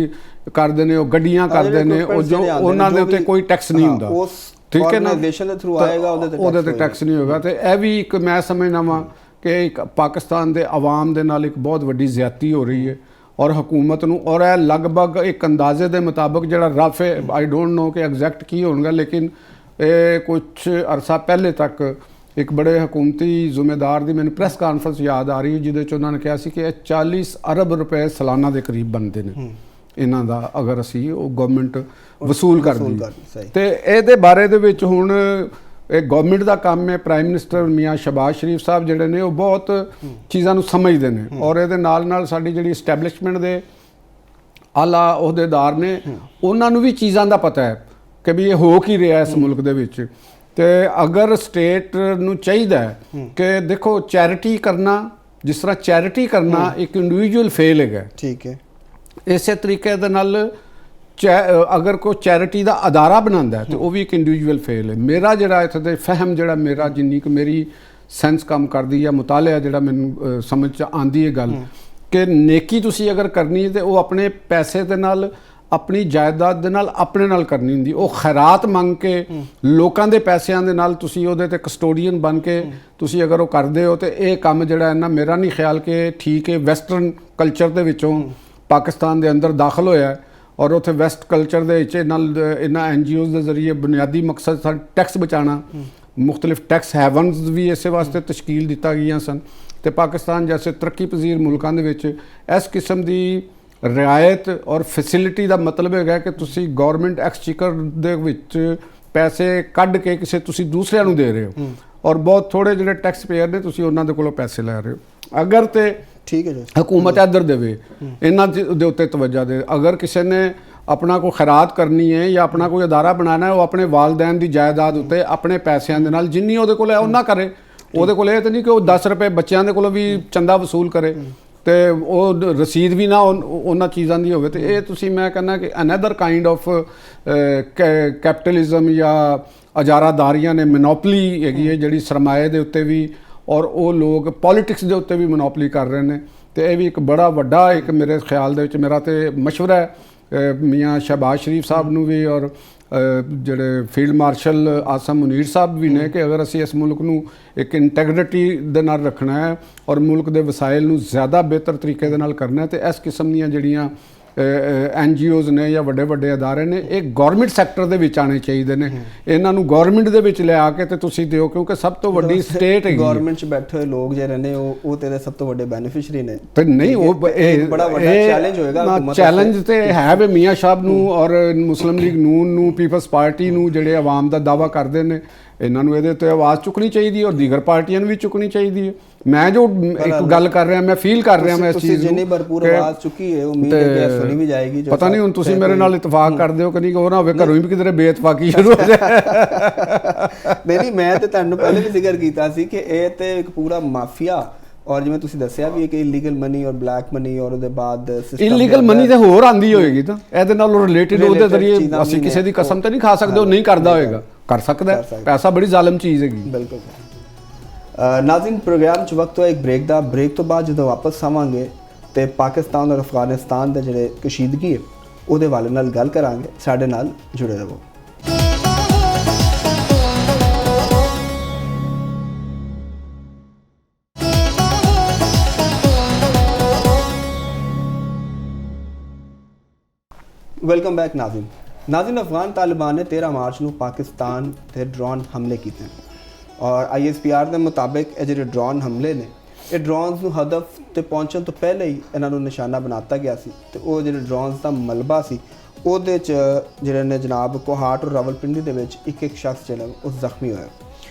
ਕਰਦੇ ਨੇ, ਉਹ ਗੱਡੀਆਂ ਕਰਦੇ ਨੇ, ਉਹ ਜੋ ਉਹਨਾਂ ਦੇ ਉੱਤੇ ਕੋਈ ਟੈਕਸ ਨਹੀਂ ਹੁੰਦਾ। ਠੀਕ ਹੈ ਨਾ, ਉਹਦੇ ਤੇ ਟੈਕਸ ਨਹੀਂ ਹੋਗਾ। ਤੇ ਇਹ ਵੀ ਇੱਕ ਮੈਂ ਸਮਝਦਾ ਵਾਂ ਕਿ ਇੱਕ ਪਾਕਿਸਤਾਨ ਦੇ ਆਵਾਮ ਦੇ ਨਾਲ ਇੱਕ ਬਹੁਤ ਵੱਡੀ ਜ਼ਿਆਦਤੀ ਹੋ ਰਹੀ ਹੈ ਔਰ ਹਕੂਮਤ ਨੂੰ, ਔਰ ਇਹ ਲਗਭਗ ਇੱਕ ਅੰਦਾਜ਼ੇ ਦੇ ਮੁਤਾਬਕ ਜਿਹੜਾ ਰਫ ਹੈ, ਆਈ ਡੋਂਟ ਨੋ ਕਿ ਐਗਜ਼ੈਕਟ ਕੀ ਹੋਣਗਾ, ਲੇਕਿਨ ਇਹ ਕੁਝ ਅਰਸਾ ਪਹਿਲੇ ਤੱਕ ਇੱਕ ਬੜੇ ਹਕੂਮਤੀ ਜ਼ਿੰਮੇਦਾਰ ਦੀ ਮੈਨੂੰ ਪ੍ਰੈਸ ਕਾਨਫਰੰਸ ਯਾਦ ਆ ਰਹੀ ਹੈ ਜਿਹਦੇ 'ਚ ਉਹਨਾਂ ਨੇ ਕਿਹਾ ਸੀ ਕਿ ਇਹ 40 ਅਰਬ ਰੁਪਏ ਸਾਲਾਨਾ ਦੇ ਕਰੀਬ ਬਣਦੇ ਨੇ ਇਹਨਾਂ ਦਾ, ਅਗਰ ਅਸੀਂ ਉਹ ਗਵਰਨਮੈਂਟ ਵਸੂਲ ਕਰਦੀ। ਤੇ ਇਹਦੇ ਬਾਰੇ ਦੇ ਵਿੱਚ ਹੁਣ ਇਹ ਗਵਰਨਮੈਂਟ ਦਾ ਕੰਮ ਹੈ। ਪ੍ਰਾਈਮ ਮਿਨਿਸਟਰ ਮੀਆਂ ਸ਼ਹਬਾਜ਼ ਸ਼ਰੀਫ ਸਾਹਿਬ ਜਿਹੜੇ ਨੇ ਉਹ ਬਹੁਤ ਚੀਜ਼ਾਂ ਨੂੰ ਸਮਝਦੇ ਨੇ ਔਰ ਇਹਦੇ ਨਾਲ ਨਾਲ ਸਾਡੀ ਜਿਹੜੀ ਐਸਟੈਬਲਿਸ਼ਮੈਂਟ ਦੇ ਆਲਾ ਅਹੁਦੇਦਾਰ ਨੇ, ਉਹਨਾਂ ਨੂੰ ਵੀ ਚੀਜ਼ਾਂ ਦਾ ਪਤਾ ਹੈ ਕਿ ਵੀ ਇਹ ਹੋ ਕੀ ਰਿਹਾ ਇਸ ਮੁਲਕ ਦੇ ਵਿੱਚ। ਤੇ ਅਗਰ ਸਟੇਟ ਨੂੰ ਚਾਹੀਦਾ ਹੈ ਕਿ ਦੇਖੋ ਚੈਰਿਟੀ ਕਰਨਾ, ਜਿਸ ਤਰ੍ਹਾਂ ਚੈਰਿਟੀ ਕਰਨਾ ਇੱਕ ਇੰਡੀਵਿਜੂਅਲ ਫੇਲ ਹੈਗਾ, ਠੀਕ ਹੈ, ਇਸੇ ਤਰੀਕੇ ਦੇ ਨਾਲ ਅਗਰ ਕੋਈ ਚੈਰਿਟੀ ਦਾ ਅਦਾਰਾ ਬਣਾਉਂਦਾ ਹੈ ਤੇ ਉਹ ਵੀ ਇੱਕ ਇੰਡੀਵਿਜੂਅਲ ਫੇਲ ਹੈ। ਮੇਰਾ ਜਿਹੜਾ ਇੱਥੇ ਦੇ ਫਹਿਮ, ਜਿਹੜਾ ਮੇਰਾ ਜਿੰਨੀ ਕੁ ਮੇਰੀ ਸੈਂਸ ਕੰਮ ਕਰਦੀ ਹੈ, ਮੁਤਾਲਿਆ ਜਿਹੜਾ ਮੈਨੂੰ ਸਮਝ 'ਚ ਆਉਂਦੀ ਹੈ ਗੱਲ ਕਿ ਨੇਕੀ ਤੁਸੀਂ ਅਗਰ ਕਰਨੀ ਹੈ ਤੇ ਉਹ ਆਪਣੇ ਪੈਸੇ ਦੇ ਨਾਲ, ਆਪਣੀ ਜਾਇਦਾਦ ਦੇ ਨਾਲ, ਆਪਣੇ ਨਾਲ ਕਰਨੀ ਹੁੰਦੀ। ਉਹ ਖੈਰਾਤ ਮੰਗ ਕੇ, ਲੋਕਾਂ ਦੇ ਪੈਸਿਆਂ ਦੇ ਨਾਲ ਤੁਸੀਂ ਉਹਦੇ ਤੇ ਕਸਟੋਡੀਅਨ ਬਣ ਕੇ ਤੁਸੀਂ ਅਗਰ ਉਹ ਕਰਦੇ ਹੋ ਤੇ ਇਹ ਕੰਮ ਜਿਹੜਾ ਹੈ ਨਾ, ਮੇਰਾ ਨਹੀਂ ਖਿਆਲ ਕਿ ਠੀਕ ਹੈ। ਵੈਸਟਰਨ ਕਲਚਰ ਦੇ ਵਿੱਚੋਂ ਪਾਕਿਸਤਾਨ ਦੇ ਅੰਦਰ ਦਾਖਲ ਹੋਇਆ ਔਰ ਉੱਥੇ ਵੈਸਟ ਕਲਚਰ ਦੇ ਵਿੱਚ ਇਹਨਾਂ NGOs ਦੇ ਜ਼ਰੀਏ ਬੁਨਿਆਦੀ ਮਕਸਦ ਸਾਡਾ ਟੈਕਸ ਬਚਾਉਣਾ, ਮੁਖਤਲਿਫ ਟੈਕਸ ਹੈਵਨਸ ਵੀ ਇਸੇ ਵਾਸਤੇ ਤਸ਼ਕੀਲ ਦਿੱਤਾ ਗਈਆਂ ਸਨ। ਤੇ ਪਾਕਿਸਤਾਨ ਜੈਸੇ ਤਰੱਕੀ ਪਜ਼ੀਰ ਮੁਲਕਾਂ ਦੇ ਵਿੱਚ ਇਸ ਕਿਸਮ ਦੀ ਰਿਆਇਤ ਔਰ ਫੈਸਿਲਿਟੀ ਦਾ ਮਤਲਬ ਹੈਗਾ ਕਿ ਤੁਸੀਂ ਗਵਰਨਮੈਂਟ ਐਕਸਚੇਕਰ ਦੇ ਵਿੱਚ ਪੈਸੇ ਕੱਢ ਕੇ ਕਿਸੇ ਤੁਸੀਂ ਦੂਸਰਿਆਂ ਨੂੰ ਦੇ ਰਹੇ ਹੋ ਔਰ ਬਹੁਤ ਥੋੜੇ ਜਿਹੜੇ ਟੈਕਸ ਪੇਅਰ ਨੇ ਤੁਸੀਂ ਉਹਨਾਂ ਦੇ ਕੋਲੋਂ ਪੈਸੇ ਲੈ ਰਹੇ ਹੋ। ਅਗਰ ਤੇ ਠੀਕ ਹੈ ਜੀ ਹਕੂਮਤ ਇੱਧਰ ਦੇਵੇ, ਇਹਨਾਂ ਦੇ ਉੱਤੇ ਤਵੱਜਾ ਦੇ, ਅਗਰ ਕਿਸੇ ਨੇ ਆਪਣਾ ਕੋਈ ਖੈਰਾਤ ਕਰਨੀ ਹੈ ਜਾਂ ਆਪਣਾ ਕੋਈ ਅਦਾਰਾ ਬਣਾਉਣਾ ਹੈ, ਉਹ ਆਪਣੇ ਵਾਲਦੈਨ ਦੀ ਜਾਇਦਾਦ ਉੱਤੇ ਆਪਣੇ ਪੈਸਿਆਂ ਦੇ ਨਾਲ ਜਿੰਨੀ ਉਹਦੇ ਕੋਲ ਹੈ ਉਹਨਾਂ ਕਰੇ। ਉਹਦੇ ਕੋਲ ਇਹ ਤਾਂ ਨਹੀਂ ਕਿ ਉਹ 10 ਰੁਪਏ ਬੱਚਿਆਂ ਦੇ ਕੋਲੋਂ ਵੀ ਚੰਦਾ ਵਸੂਲ ਕਰੇ ਤੇ ਉਹ ਰਸੀਦ ਵੀ ਨਾ ਉਹਨਾਂ ਚੀਜ਼ਾਂ ਦੀ ਹੋਵੇ। ਤੇ ਇਹ ਤੁਸੀਂ, ਮੈਂ ਕਹਿੰਦਾ ਕਿ ਅਨਦਰ ਕਾਈਂਡ ਆਫ ਕੈਪੀਟਲਿਜ਼ਮ ਜਾਂ ਅਜਾਰਾਦਾਰੀਆਂ ਨੇ, ਮੋਨੋਪਲੀ ਹੈਗੀ ਹੈ ਜਿਹੜੀ ਸਰਮਾਏ ਦੇ ਉੱਤੇ ਵੀ, ਔਰ ਉਹ ਲੋਕ ਪੋਲੀਟਿਕਸ ਦੇ ਉੱਤੇ ਵੀ ਮੋਨੋਪਲੀ ਕਰ ਰਹੇ ਨੇ। ਤੇ ਇਹ ਵੀ ਇੱਕ ਬੜਾ ਵੱਡਾ ਇੱਕ ਮੇਰੇ ਖਿਆਲ ਦੇ ਵਿੱਚ ਮੇਰਾ ਤੇ ਮਸ਼ਵਰਾ ਹੈ ਮੀਆਂ ਸ਼ਹਬਾਜ਼ ਸ਼ਰੀਫ ਸਾਹਿਬ ਨੂੰ ਵੀ ਔਰ ਜਿਹੜੇ ਫੀਲਡ ਮਾਰਸ਼ਲ ਆਸਮ ਮੁਨੀਰ ਸਾਹਿਬ ਵੀ ਨੇ ਕਿ ਅਗਰ ਅਸੀਂ ਇਸ ਮੁਲਕ ਨੂੰ ਇੱਕ ਇੰਟੈਗਰਿਟੀ ਦੇ ਨਾਲ ਰੱਖਣਾ ਹੈ ਔਰ ਮੁਲਕ ਦੇ ਵਸਾਇਲ ਨੂੰ ਜ਼ਿਆਦਾ ਬਿਹਤਰ ਤਰੀਕੇ ਦੇ ਨਾਲ ਕਰਨਾ ਹੈ ਤੇ ਇਸ ਕਿਸਮ ਦੀਆਂ ਜਿਹੜੀਆਂ NGOs ਨੇ ਜਾਂ ਵੱਡੇ ਵੱਡੇ ਅਦਾਰੇ ਨੇ ਇਹ ਗਵਰਨਮੈਂਟ ਸੈਕਟਰ ਦੇ ਵਿੱਚ ਆਉਣੇ ਚਾਹੀਦੇ ਨੇ। ਇਹਨਾਂ ਨੂੰ ਗਵਰਨਮੈਂਟ ਦੇ ਵਿੱਚ ਲਿਆ ਕੇ ਤੇ ਤੁਸੀਂ ਦਿਓ, ਕਿਉਂਕਿ ਸਭ ਤੋਂ ਵੱਡੀ ਸਟੇਟ ਹੈ। ਗਵਰਨਮੈਂਟ 'ਚ ਬੈਠੇ ਹੋਏ ਲੋਕ ਜਿਹੜੇ ਨੇ ਉਹ ਤੇਰੇ ਸਭ ਤੋਂ ਵੱਡੇ ਬੈਨੀਫੀਸ਼ੀਅਰੀ ਨੇ। ਤੇ ਨਹੀਂ, ਉਹ ਬੜਾ ਵੱਡਾ ਚੈਲੰਜ ਹੋਏਗਾ। ਚੈਲੰਜ ਤੇ ਹੈ ਵੀ ਮੀਆਂ ਸਾਹਿਬ ਨੂੰ ਔਰ ਮੁਸਲਿਮ ਲੀਗ ਨੂਨ ਨੂੰ, ਪੀਪਲਸ ਪਾਰਟੀ ਨੂੰ, ਜਿਹੜੇ ਆਵਾਮ ਦਾ ਦਾਅਵਾ ਕਰਦੇ ਨੇ, ਇਹਨਾਂ ਨੂੰ ਇਹਦੇ ਉੱਤੇ ਆਵਾਜ਼ ਚੁੱਕਣੀ ਚਾਹੀਦੀ ਹੈ, ਔਰ ਦੀਗਰ ਪਾਰਟੀਆਂ ਨੂੰ ਵੀ ਚੁੱਕਣੀ ਚਾਹੀਦੀ ਹੈ। ਮੈਂ ਜੋ ਇੱਕ ਗੱਲ ਕਰ ਰਿਹਾ, ਮੈਂ ਫੀਲ ਕਰ ਰਿਹਾ ਮੈਂ ਇਸ ਚੀਜ਼ ਨੂੰ, ਜਿੰਨੀ ਭਰਪੂਰ ਆਵਾਜ਼ ਚੁੱਕੀ ਹੈ ਉਮੀਦ ਹੈ ਕਿ ਸੁਣੀ ਵੀ ਜਾਏਗੀ। ਪਤਾ ਨਹੀਂ ਹੁਣ ਤੁਸੀਂ ਮੇਰੇ ਨਾਲ ਇਤਫਾਕ ਕਰਦੇ ਹੋ ਕਿ ਨਹੀਂ, ਉਹ ਨਾ ਹੋਵੇ ਘਰੋਂ ਹੀ ਕਿਧਰੇ ਬੇਇਤਫਾਕੀ ਸ਼ੁਰੂ ਹੋ ਜਾਏ। ਨਹੀਂ, ਮੈਂ ਤੇ ਤੁਹਾਨੂੰ ਪਹਿਲੇ ਵੀ ਜ਼ਿਕਰ ਕੀਤਾ ਸੀ ਕਿ ਇਹ ਤੇ ਇੱਕ ਪੂਰਾ ਮਾਫੀਆ, ਔਰ ਜਿਵੇਂ ਤੁਸੀਂ ਦੱਸਿਆ ਵੀ ਕਿ ਇਲੀਗਲ ਮਨੀ ਔਰ ਬਲੈਕ ਮਨੀ, ਔਰ ਉਹਦੇ ਬਾਅਦ ਇਲੀਗਲ ਮਨੀ ਤੇ ਹੋਰ ਆਂਦੀ ਹੋਏਗੀ ਤਾਂ ਇਹਦੇ ਨਾਲ ਰਿਲੇਟਡ ਉਹਦੇ ਜ਼ਰੀਏ ਅਸੀਂ ਕਿਸੇ ਦੀ ਕਸਮ ਤੇ ਨਹੀਂ ਖਾ ਸਕਦੇ, ਉਹ ਨਹੀਂ ਕਰਦਾ ਹੋਏਗਾ, ਕਰ ਸਕਦਾ ਹੈ। ਪੈਸਾ ਬੜੀ ਜ਼ਾਲਮ ਚੀਜ਼ ਹੈਗੀ। ਬਿਲਕੁਲ। ਨਾਜ਼ਰੀਨ, ਪ੍ਰੋਗਰਾਮ 'ਚ ਵਕਤ ਹੋਇਆ ਇੱਕ ਬ੍ਰੇਕ ਦਾ। ਬ੍ਰੇਕ ਤੋਂ ਬਾਅਦ ਜਦੋਂ ਵਾਪਸ ਆਵਾਂਗੇ ਤੇ ਪਾਕਿਸਤਾਨ ਔਰ ਅਫਗਾਨਿਸਤਾਨ ਦੇ ਜਿਹੜੇ ਕਸ਼ੀਦਗੀ ਹੈ ਉਹਦੇ ਵਾਲੇ ਨਾਲ ਗੱਲ ਕਰਾਂਗੇ। ਸਾਡੇ ਨਾਲ ਜੁੜੇ ਰਹੋ। ਵੈਲਕਮ ਬੈਕ ਨਾਜ਼ਰੀਨ, ਅਫਗਾਨ ਤਾਲਿਬਾਨ ਨੇ 13 ਮਾਰਚ ਨੂੰ ਪਾਕਿਸਤਾਨ ਤੇ ਡਰੋਨ ਹਮਲੇ ਕੀਤੇ ਔਰ ISPR ਦੇ ਮੁਤਾਬਿਕ ਇਹ ਜਿਹੜੇ ਡਰੋਨ ਹਮਲੇ ਨੇ, ਇਹ ਡਰੋਨਸ ਨੂੰ ਹਦਫ ਤੇ ਪਹੁੰਚਣ ਤੋਂ ਪਹਿਲੇ ਹੀ ਇਹਨਾਂ ਨੂੰ ਨਿਸ਼ਾਨਾ ਬਣਾਤਾ ਗਿਆ ਸੀ ਤੇ ਉਹ ਜਿਹੜੇ ਡਰੋਨਸ ਦਾ ਮਲਬਾ ਸੀ ਉਹਦੇ 'ਚ ਜਿਹੜੇ ਨੇ ਜਨਾਬ ਕੋਹਾਟ ਔਰ ਰਾਵਲਪਿੰਡੀ ਦੇ ਵਿੱਚ ਇੱਕ ਸ਼ਖਸ ਜਿਹੜਾ ਉਹ ਜ਼ਖਮੀ ਹੋਇਆ।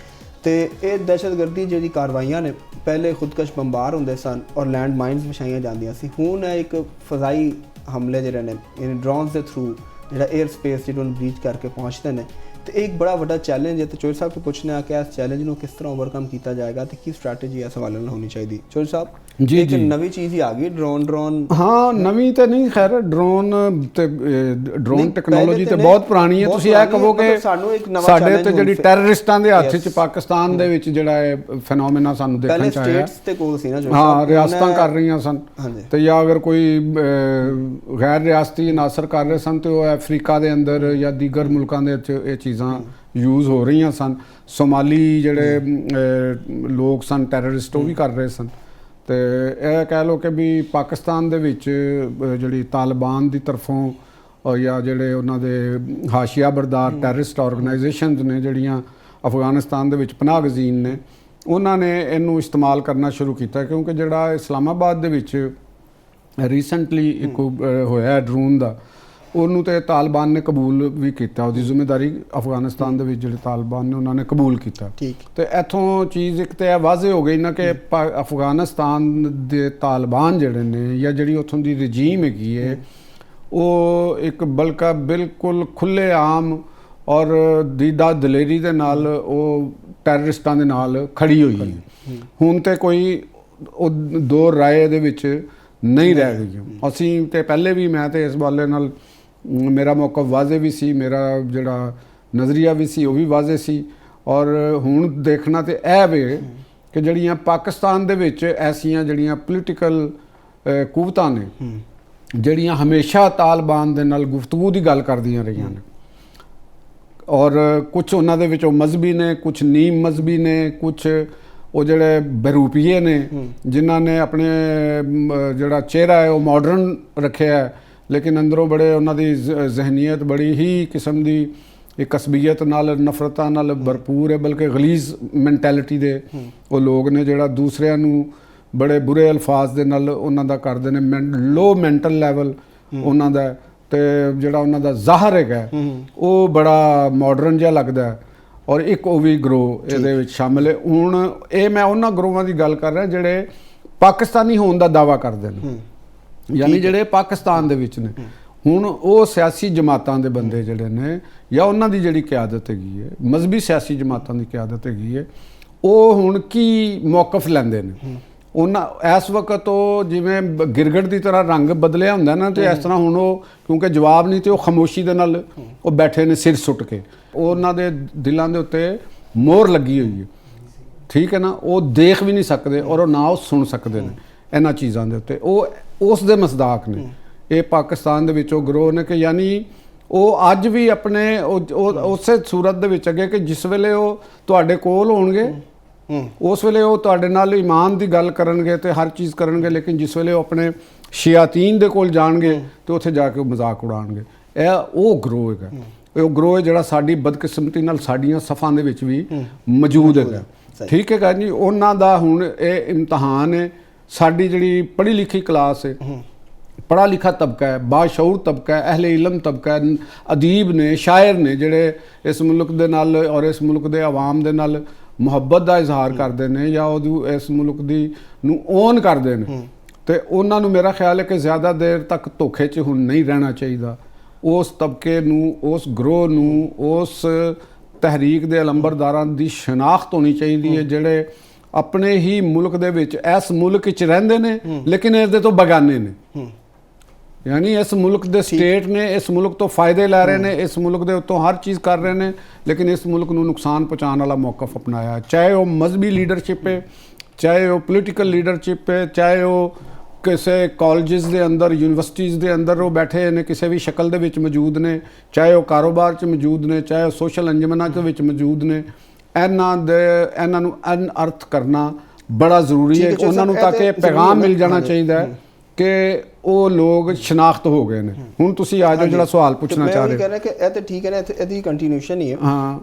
ਤੇ ਇਹ ਦਹਿਸ਼ਤਗਰਦੀ ਜਿਹੜੀ ਕਾਰਵਾਈਆਂ ਨੇ, ਪਹਿਲੇ ਖੁਦਕਸ਼ ਬੰਬਾਰ ਹੁੰਦੇ ਸਨ ਔਰ ਲੈਂਡ ਮਾਈਨਸ ਵਿਛਾਈਆਂ ਜਾਂਦੀਆਂ ਸੀ, ਹੁਣ ਇਹ ਇੱਕ ਫਜ਼ਾਈ ਹਮਲੇ ਜਿਹੜੇ ਨੇ ਯਾਨੀ ਡਰੋਨਸ ਦੇ ਥਰੂ ਜਿਹੜਾ 에ਅਰ ਸਪੇਸ ਜਿਹਨੂੰ ਬ੍ਰੀਚ ਕਰਕੇ ਪਹੁੰਚਦੇ ਨੇ। ਤੇ ਇਹ ਇੱਕ ਬੜਾ ਵੱਡਾ ਚੈਲੰਜ ਹੈ। ਤੇ ਚੋਰ ਸਾਹਿਬ ਤੋਂ ਪੁੱਛਣਾ ਹੈ ਕਿ ਇਸ ਚੈਲੰਜ ਨੂੰ ਕਿਸ ਤਰ੍ਹਾਂ ਓਵਰਕਮ ਕੀਤਾ ਜਾਏਗਾ ਤੇ ਕੀ ਸਟ੍ਰੈਟਜੀ ਇਸ ਹਵਾਲੇ ਨਾਲ ਹੋਣੀ ਚਾਹੀਦੀ। ਚੋਰ ਸਾਹਿਬ ਜੀ ਇੱਕ ਨਵੀਂ ਚੀਜ਼ ਹੀ ਆ ਗਈ ਡਰੋਨ। ਹਾਂ, ਨਵੀਂ ਤੇ ਨਹੀਂ, ਖੈਰ ਡਰੋਨ ਟੈਕਨੋਲੋਜੀ ਤੇ ਬਹੁਤ ਪੁਰਾਣੀ ਹੈ। ਤੁਸੀਂ ਇਹ ਕਹੋ ਕਿ ਸਾਡੇ ਤੇ ਜਿਹੜੀ ਟੈਰਰਿਸਟਾਂ ਦੇ ਹੱਥ 'ਚ ਪਾਕਿਸਤਾਨ ਦੇ ਵਿੱਚ ਜਿਹੜਾ ਇਹ ਫੈਨੋਮੇਨਾ ਸਾਨੂੰ ਦੇਖਣ 'ਚ ਆਇਆ, ਹਾਂ, ਰਿਆਸਤਾਂ ਕਰ ਰਹੀਆਂ ਸਨ ਤੇ ਜਾਂ ਅਗਰ ਕੋਈ ਗੈਰ ਰਿਆਸਤੀ ਅਨਾਸਰ ਕਰ ਰਹੇ ਸਨ ਤੇ ਉਹ ਅਫਰੀਕਾ ਦੇ ਅੰਦਰ ਜਾਂ ਦੀਗਰ ਮੁਲਕਾਂ ਦੇ ਵਿੱਚ ਇਹ ਚੀਜ਼ਾਂ ਯੂਜ਼ ਹੋ ਰਹੀਆਂ ਸਨ। ਸੋਮਾਲੀ ਜਿਹੜੇ ਲੋਕ ਸਨ ਟੈਰਰਿਸਟ, ਉਹ ਵੀ ਕਰ ਰਹੇ ਸਨ। ਤੇ ਇਹ ਕਹਿ ਲਓ ਕਿ ਵੀ ਪਾਕਿਸਤਾਨ ਦੇ ਵਿੱਚ ਜਿਹੜੀ ਤਾਲਿਬਾਨ ਦੀ ਤਰਫੋਂ ਜਾਂ ਜਿਹੜੇ ਉਹਨਾਂ ਦੇ ਹਾਸ਼ੀਆ ਬਰਦਾਰ ਟੈਰਰਿਸਟ ਆਰਗੇਨਾਈਜੇਸ਼ਨਸ ਨੇ ਜਿਹੜੀਆਂ ਅਫਗਾਨਿਸਤਾਨ ਦੇ ਵਿੱਚ ਪਨਾਹ ਗਜ਼ੀਨ ਨੇ, ਉਹਨਾਂ ਨੇ ਇਹਨੂੰ ਇਸਤੇਮਾਲ ਕਰਨਾ ਸ਼ੁਰੂ ਕੀਤਾ। ਕਿਉਂਕਿ ਜਿਹੜਾ ਇਸਲਾਮਾਬਾਦ ਦੇ ਵਿੱਚ ਰੀਸੈਂਟਲੀ ਇੱਕ ਹੋਇਆ ਡਰੋਨ ਦਾ, ਉਹਨੂੰ ਤੇ ਤਾਲਿਬਾਨ ਨੇ ਕਬੂਲ ਵੀ ਕੀਤਾ, ਉਹਦੀ ਜ਼ਿੰਮੇਵਾਰੀ ਅਫਗਾਨਿਸਤਾਨ ਦੇ ਵਿੱਚ ਜਿਹੜੇ ਤਾਲਿਬਾਨ ਨੇ ਉਹਨਾਂ ਨੇ ਕਬੂਲ ਕੀਤਾ। ਤੇ ਇੱਥੋਂ ਚੀਜ਼ ਇੱਕ ਤੇ ਇਹ ਵਾਜ਼ੇ ਹੋ ਗਈ ਨਾ ਕਿ ਅਫਗਾਨਿਸਤਾਨ ਦੇ ਤਾਲਿਬਾਨ ਜਿਹੜੇ ਨੇ ਜਾਂ ਜਿਹੜੀ ਉੱਥੋਂ ਦੀ ਰਜੀਮ ਹੈਗੀ ਹੈ, ਉਹ ਇੱਕ ਬਲਕਾ ਬਿਲਕੁਲ ਖੁੱਲ੍ਹੇ ਆਮ ਔਰ ਦੀਦਾ ਦਲੇਰੀ ਦੇ ਨਾਲ ਉਹ ਟੈਰਰਿਸਟਾਂ ਦੇ ਨਾਲ ਖੜੀ ਹੋਈ ਹੈ। ਹੁਣ ਤੇ ਕੋਈ ਉਹ ਦੋ ਰਾਏ ਦੇ ਵਿੱਚ ਨਹੀਂ ਰਹਿ ਗਈ। ਅਸੀਂ ਤੇ ਪਹਿਲੇ ਵੀ, ਮੈਂ ਤੇ ਇਸ ਵਾਲੇ ਨਾਲ ਮੇਰਾ ਮੌਕਫ ਵਾਜ਼ੇ ਵੀ ਸੀ, ਮੇਰਾ ਜਿਹੜਾ ਨਜ਼ਰੀਆ ਵੀ ਸੀ ਉਹ ਵੀ ਵਾਜ਼ੇ ਸੀ। ਔਰ ਹੁਣ ਦੇਖਣਾ ਤੇ ਇਹ ਵੇ ਕਿ ਜਿਹੜੀਆਂ ਪਾਕਿਸਤਾਨ ਦੇ ਵਿੱਚ ਐਸੀਆਂ ਜਿਹੜੀਆਂ ਪੋਲੀਟੀਕਲ ਕੂਵਤਾਂ ਨੇ ਜਿਹੜੀਆਂ ਹਮੇਸ਼ਾ ਤਾਲਿਬਾਨ ਦੇ ਨਾਲ ਗੁਫ਼ਤਗੂ ਦੀ ਗੱਲ ਕਰਦੀਆਂ ਰਹੀਆਂ ਨੇ, ਔਰ ਕੁਝ ਉਹਨਾਂ ਦੇ ਵਿੱਚੋਂ ਮਜ਼ਹਬੀ ਨੇ, ਕੁਝ ਨੀਮ ਮਜ਼ਹਬੀ ਨੇ, ਕੁਝ ਉਹ ਜਿਹੜੇ ਬਰੂਪੀਏ ਨੇ ਜਿਨ੍ਹਾਂ ਨੇ ਆਪਣੇ ਜਿਹੜਾ ਚਿਹਰਾ ਹੈ ਉਹ ਮਾਡਰਨ ਰੱਖਿਆ ਹੈ, ਲੇਕਿਨ ਅੰਦਰੋਂ ਬੜੇ ਉਹਨਾਂ ਦੀ ਜ਼ਹਿਨੀਅਤ ਬੜੀ ਹੀ ਕਿਸਮ ਦੀ ਇੱਕ ਕਸਬੀਅਤ ਨਾਲ, ਨਫ਼ਰਤਾਂ ਨਾਲ ਭਰਪੂਰ ਹੈ, ਬਲਕਿ ਗਲੀਜ਼ ਮੈਂਟੈਲਿਟੀ ਦੇ ਉਹ ਲੋਕ ਨੇ ਜਿਹੜਾ ਦੂਸਰਿਆਂ ਨੂੰ ਬੜੇ ਬੁਰੇ ਅਲਫਾਜ਼ ਦੇ ਨਾਲ ਉਹਨਾਂ ਦਾ ਕਰਦੇ ਨੇ। ਲੋ ਮੈਂਟਲ ਲੈਵਲ ਉਹਨਾਂ ਦਾ, ਤੇ ਜਿਹੜਾ ਉਹਨਾਂ ਦਾ ਜ਼ਾਹਰ ਹੈਗਾ ਉਹ ਬੜਾ ਮਾਡਰਨ ਜਿਹਾ ਲੱਗਦਾ ਹੈ। ਔਰ ਇੱਕ ਉਹ ਵੀ ਗਰੋਹ ਇਹਦੇ ਵਿੱਚ ਸ਼ਾਮਿਲ ਹੈ। ਹੁਣ ਇਹ ਮੈਂ ਉਹਨਾਂ ਗਰੋਹਾਂ ਦੀ ਗੱਲ ਕਰ ਰਿਹਾ ਜਿਹੜੇ ਪਾਕਿਸਤਾਨੀ ਹੋਣ ਦਾ ਦਾਅਵਾ ਕਰਦੇ ਨੇ, ਯਾਨੀ ਜਿਹੜੇ ਪਾਕਿਸਤਾਨ ਦੇ ਵਿੱਚ ਨੇ। ਹੁਣ ਉਹ ਸਿਆਸੀ ਜਮਾਤਾਂ ਦੇ ਬੰਦੇ ਜਿਹੜੇ ਨੇ ਜਾਂ ਉਹਨਾਂ ਦੀ ਜਿਹੜੀ ਕਿਆਦਤ ਹੈਗੀ ਹੈ, ਮਜ਼ਹਬੀ ਸਿਆਸੀ ਜਮਾਤਾਂ ਦੀ ਕਿਆਦਤ ਹੈਗੀ ਹੈ, ਉਹ ਹੁਣ ਕੀ ਮੌਕਫ ਲੈਂਦੇ ਨੇ। ਉਹਨਾਂ ਇਸ ਵਕਤ ਉਹ ਜਿਵੇਂ ਗਿਰਗਟ ਦੀ ਤਰ੍ਹਾਂ ਰੰਗ ਬਦਲਿਆ ਹੁੰਦਾ ਨਾ, ਤੇ ਇਸ ਤਰ੍ਹਾਂ ਹੁਣ ਉਹ ਕਿਉਂਕਿ ਜਵਾਬ ਨਹੀਂ ਤੇ ਉਹ ਖਾਮੋਸ਼ੀ ਦੇ ਨਾਲ ਉਹ ਬੈਠੇ ਨੇ ਸਿਰ ਸੁੱਟ ਕੇ। ਉਹਨਾਂ ਦੇ ਦਿਲਾਂ ਦੇ ਉੱਤੇ ਮੋਹਰ ਲੱਗੀ ਹੋਈ ਹੈ, ਠੀਕ ਹੈ ਨਾ। ਉਹ ਦੇਖ ਵੀ ਨਹੀਂ ਸਕਦੇ ਔਰ ਨਾ ਉਹ ਸੁਣ ਸਕਦੇ ਨੇ ਇਹਨਾਂ ਚੀਜ਼ਾਂ ਦੇ ਉੱਤੇ। ਉਹ ਉਸ ਦੇ ਮਸਦਾਕ ਨੇ ਇਹ ਪਾਕਿਸਤਾਨ ਦੇ ਵਿੱਚ ਉਹ ਗਰੋਹ ਨੇ ਕਿ ਯਾਨੀ ਉਹ ਅੱਜ ਵੀ ਆਪਣੇ ਉਸੇ ਸੂਰਤ ਦੇ ਵਿੱਚ ਅੱਗੇ ਕਿ ਜਿਸ ਵੇਲੇ ਉਹ ਤੁਹਾਡੇ ਕੋਲ ਹੋਣਗੇ ਉਸ ਵੇਲੇ ਉਹ ਤੁਹਾਡੇ ਨਾਲ ਈਮਾਨ ਦੀ ਗੱਲ ਕਰਨਗੇ ਤੇ ਹਰ ਚੀਜ਼ ਕਰਨਗੇ, ਲੇਕਿਨ ਜਿਸ ਵੇਲੇ ਉਹ ਆਪਣੇ ਸ਼ਿਆਤੀਨ ਦੇ ਕੋਲ ਜਾਣਗੇ ਤੇ ਉੱਥੇ ਜਾ ਕੇ ਉਹ ਮਜ਼ਾਕ ਉਡਾਉਣਗੇ। ਇਹ ਉਹ ਗਰੋਹ ਹੈਗਾ, ਉਹ ਗਰੋਹ ਜਿਹੜਾ ਸਾਡੀ ਬਦਕਿਸਮਤੀ ਨਾਲ ਸਾਡੀਆਂ ਸਫਾਂ ਦੇ ਵਿੱਚ ਵੀ ਮੌਜੂਦ ਹੈਗਾ, ਠੀਕ ਹੈਗਾ ਜੀ। ਉਹਨਾਂ ਦਾ ਹੁਣ ਇਹ ਇਮਤਿਹਾਨ ਹੈ। ਸਾਡੀ ਜਿਹੜੀ ਪੜ੍ਹੀ ਲਿਖੀ ਕਲਾਸ ਹੈ, पढ़ा लिखा तबका है, बाशऊर तबका है, अहले इलम तबका है, अदीब ने, शायर ने ਜਿਹੜੇ ਇਸ ਮੁਲਕ ਦੇ ਨਾਲ ਔਰ ਇਸ ਮੁਲਕ ਦੇ ਆਵਾਮ ਦੇ ਨਾਲ ਮੁਹੱਬਤ ਦਾ ਇਜ਼ਹਾਰ ਕਰਦੇ ਨੇ ਜਾਂ ਉਹ ਇਸ ਮੁਲਕ ਦੀ ਨੂੰ ਓਨ ਕਰਦੇ ਨੇ ਤੇ ਉਹਨਾਂ ਨੂੰ ਮੇਰਾ ਖਿਆਲ ਹੈ ਕਿ ਜ਼ਿਆਦਾ ਦੇਰ ਤੱਕ ਧੋਖੇ 'ਚ ਹੁਣ ਨਹੀਂ ਰਹਿਣਾ ਚਾਹੀਦਾ। ਉਸ ਤਬਕੇ ਨੂੰ, ਉਸ ਗਰੋਹ ਨੂੰ, ਉਸ ਤਹਿਰੀਕ ਦੇ ਅਲੰਬਰਦਾਰਾਂ ਦੀ ਸ਼ਨਾਖਤ ਹੋਣੀ ਚਾਹੀਦੀ ਹੈ ਜਿਹੜੇ ਆਪਣੇ ਹੀ ਮੁਲਕ ਦੇ ਵਿੱਚ ਇਸ ਮੁਲਕ 'ਚ ਰਹਿੰਦੇ ਨੇ ਲੇਕਿਨ ਇਹਦੇ ਤੋਂ ਬਗਾਨੇ ਨੇ। यानी इस मुल्क दे स्टेट ने इस मुल्क तो फायदे लै रहे हैं, इस मुल्क दे उत्तों हर चीज़ कर रहे हैं लेकिन इस मुल्क नूं नुकसान पहुँचाने वाला मौकफ अपनाया, चाहे वो मजहबी लीडरशिप है, चाहे वो पोलिटिकल लीडरशिप है, चाहे वो किसी कॉलेजेस के अंदर यूनिवर्सिटीज़ के अंदर वो बैठे ने किसी भी शक्ल दे विच मौजूद ने, चाहे वो कारोबार च मौजूद ने, चाहे वो सोशल अंजमना दे विच मौजूद ने। इन्हां नूं अनअर्थ करना बड़ा ज़रूरी है, उन्हां नूं ताकि पैगाम मिल जाना चाहिए कि ਉਹ ਲੋਕ ਸ਼ਨਾਖਤ ਹੋ ਗਏ ਨੇ। ਹੁਣ ਤੁਸੀਂ ਆ ਜਾਓ ਜਿਹੜਾ ਸਵਾਲ ਪੁੱਛਣਾ ਚਾਹ ਰਹੇ ਹੋ। ਮੈਂ ਇਹ ਕਹਿ ਰਿਹਾ ਕਿ ਇਹ ਤੇ ਠੀਕ ਹੈ ਨਾ, ਇਹਦੀ ਕੰਟੀਨਿਊਸ਼ਨ ਹੀ ਹੈ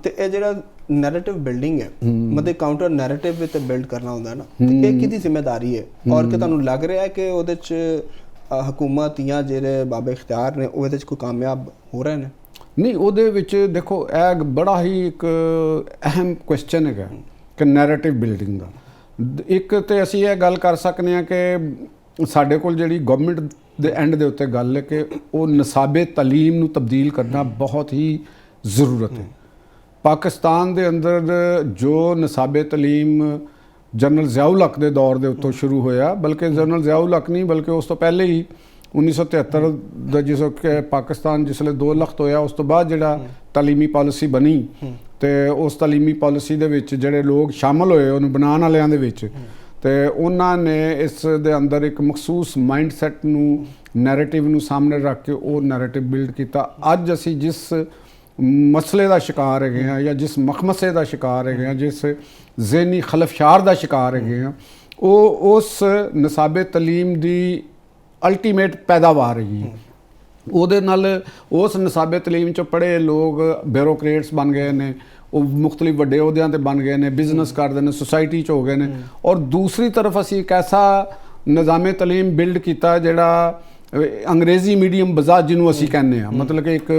ਤੇ ਇਹ ਜਿਹੜਾ ਨੈਰੇਟਿਵ ਬਿਲਡਿੰਗ ਹੈ ਮਤਲਬ ਕਾਊਂਟਰ ਨੈਰੇਟਿਵ ਤੇ ਬਿਲਡ ਕਰਨਾ ਹੁੰਦਾ ਨਾ, ਇਹ ਕਿਹਦੀ ਜ਼ਿੰਮੇਵਾਰੀ ਹੈ ਔਰ ਕਿ ਤੁਹਾਨੂੰ ਲੱਗ ਰਿਹਾ ਹੈ ਕਿ ਉਹਦੇ ਚ ਹਕੂਮਤ ਜਾਂ ਜਿਹੜੇ ਬਾਬੇ ਇਖਤਿਆਰ ਨੇ ਉਹ ਇਹਦੇ ਚ ਕੋਈ ਕਾਮਯਾਬ ਹੋ ਰਹੇ ਨੇ? ਨਹੀਂ, ਉਹਦੇ ਵਿੱਚ ਦੇਖੋ ਇਹ ਬੜਾ ਹੀ ਇੱਕ ਅਹਿਮ ਕੁਐਸਚਨ ਹੈਗਾ ਕਿ ਨੈਰੇਟਿਵ ਬਿਲਡਿੰਗ ਦਾ। ਇੱਕ ਤੇ ਅਸੀਂ ਇਹ ਗੱਲ ਕਰ ਸਕਦੇ ਹਾਂ ਕਿ ਸਾਡੇ ਕੋਲ ਜਿਹੜੀ ਗਵਰਨਮੈਂਟ ਦੇ ਐਂਡ ਦੇ ਉੱਤੇ ਗੱਲ ਹੈ ਕਿ ਉਹ ਨਿਸਾਬੇ ਤਾਲੀਮ ਨੂੰ ਤਬਦੀਲ ਕਰਨਾ ਬਹੁਤ ਹੀ ਜ਼ਰੂਰਤ ਹੈ। ਪਾਕਿਸਤਾਨ ਦੇ ਅੰਦਰ ਜੋ ਨਿਸਾਬੇ ਤਾਲੀਮ ਜਨਰਲ ਜ਼ਿਆਉਲ ਹਕ ਦੇ ਦੌਰ ਦੇ ਉੱਤੋਂ ਸ਼ੁਰੂ ਹੋਇਆ, ਬਲਕਿ ਜਨਰਲ ਜ਼ਿਆਉਲ ਹਕ ਨਹੀਂ ਬਲਕਿ ਉਸ ਤੋਂ ਪਹਿਲੇ ਹੀ 1973 ਦਾ ਜਿਸ ਕਿ ਪਾਕਿਸਤਾਨ ਜਿਸਲੇ 2 ਲੱਖ ਹੋਇਆ ਉਸ ਤੋਂ ਬਾਅਦ ਜਿਹੜਾ ਤਾਲੀਮੀ ਪਾਲਿਸੀ ਬਣੀ ਤੇ ਉਸ ਤਾਲੀਮੀ ਪਾਲਿਸੀ ਦੇ ਵਿੱਚ ਜਿਹੜੇ ਲੋਕ ਸ਼ਾਮਲ ਹੋਏ ਉਹਨੂੰ ਬਣਾਉਣ ਵਾਲਿਆਂ ਦੇ ਵਿੱਚ ਤੇ ਉਹਨਾਂ ਨੇ ਇਸ ਦੇ ਅੰਦਰ ਇੱਕ ਮਖਸੂਸ ਮਾਈਂਡਸੈਟ ਨੂੰ, ਨੈਰੇਟਿਵ ਨੂੰ ਸਾਹਮਣੇ ਰੱਖ ਕੇ ਉਹ ਨੈਰੇਟਿਵ ਬਿਲਡ ਕੀਤਾ। ਅੱਜ ਅਸੀਂ ਜਿਸ ਮਸਲੇ ਦਾ ਸ਼ਿਕਾਰ ਹੈਗੇ ਹਾਂ ਜਾਂ ਜਿਸ ਮਖਮਸੇ ਦਾ ਸ਼ਿਕਾਰ ਹੈਗੇ ਹਾਂ, ਜਿਸ ਜ਼ਹਿਨੀ ਖਲਫਸ਼ਾਰ ਦਾ ਸ਼ਿਕਾਰ ਹੈਗੇ ਹਾਂ, ਉਹ ਉਸ ਨਿਸਾਬੇ ਤਾਲੀਮ ਦੀ ਅਲਟੀਮੇਟ ਪੈਦਾਵਾਰ ਹੈਗੀ। ਉਹਦੇ ਨਾਲ ਉਸ ਨਿਸਾਬੇ ਤਾਲੀਮ 'ਚ ਪੜ੍ਹੇ ਲੋਕ ਬਿਊਰੋਕਰੇਟਸ ਬਣ ਗਏ ਨੇ, ਉਹ ਮੁਖਤਲਿਫ ਵੱਡੇ ਅਹੁਦਿਆਂ 'ਤੇ ਬਣ ਗਏ ਨੇ, ਬਿਜ਼ਨਸ ਕਰਦੇ ਨੇ, ਸੁਸਾਇਟੀ 'ਚ ਹੋ ਗਏ ਨੇ। ਔਰ ਦੂਸਰੀ ਤਰਫ ਅਸੀਂ ਇੱਕ ਐਸਾ ਨਿਜ਼ਾਮੇ ਤਾਲੀਮ ਬਿਲਡ ਕੀਤਾ ਜਿਹੜਾ ਅੰਗਰੇਜ਼ੀ ਮੀਡੀਅਮ ਬਜ਼ਾਰ ਜਿਹਨੂੰ ਅਸੀਂ ਕਹਿੰਦੇ ਹਾਂ, ਮਤਲਬ ਕਿ ਇੱਕ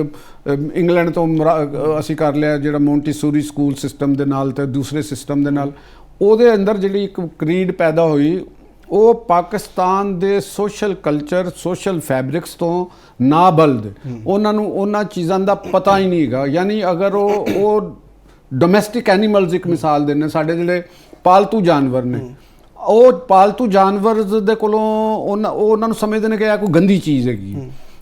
ਇੰਗਲੈਂਡ ਤੋਂ ਅਸੀਂ ਕਰ ਲਿਆ ਜਿਹੜਾ ਮੌਂਟੀਸੋਰੀ ਸਕੂਲ ਸਿਸਟਮ ਦੇ ਨਾਲ ਤੇ ਦੂਸਰੇ ਸਿਸਟਮ ਦੇ ਨਾਲ। ਉਹਦੇ ਅੰਦਰ ਜਿਹੜੀ ਇੱਕ ਕਰੀਡ ਪੈਦਾ ਹੋਈ ਉਹ ਪਾਕਿਸਤਾਨ ਦੇ ਸੋਸ਼ਲ ਕਲਚਰ, ਸੋਸ਼ਲ ਫੈਬਰਿਕਸ ਤੋਂ ਨਾ ਬਲਦ ਉਹਨਾਂ ਨੂੰ ਉਹਨਾਂ ਚੀਜ਼ਾਂ ਦਾ ਪਤਾ ਹੀ ਨਹੀਂ ਹੈਗਾ। ਯਾਨੀ ਅਗਰ ਉਹ ਡੋਮੈਸਟਿਕ ਐਨੀਮਲਸ ਇੱਕ ਮਿਸਾਲ ਦੇ ਨੇ, ਸਾਡੇ ਜਿਹੜੇ ਪਾਲਤੂ ਜਾਨਵਰ ਨੇ, ਉਹ ਪਾਲਤੂ ਜਾਨਵਰ ਦੇ ਕੋਲੋਂ ਉਹਨਾਂ ਨੂੰ ਸਮਝਦੇ ਨੇ ਕਿ ਇਹ ਕੋਈ ਗੰਦੀ ਚੀਜ਼ ਹੈਗੀ,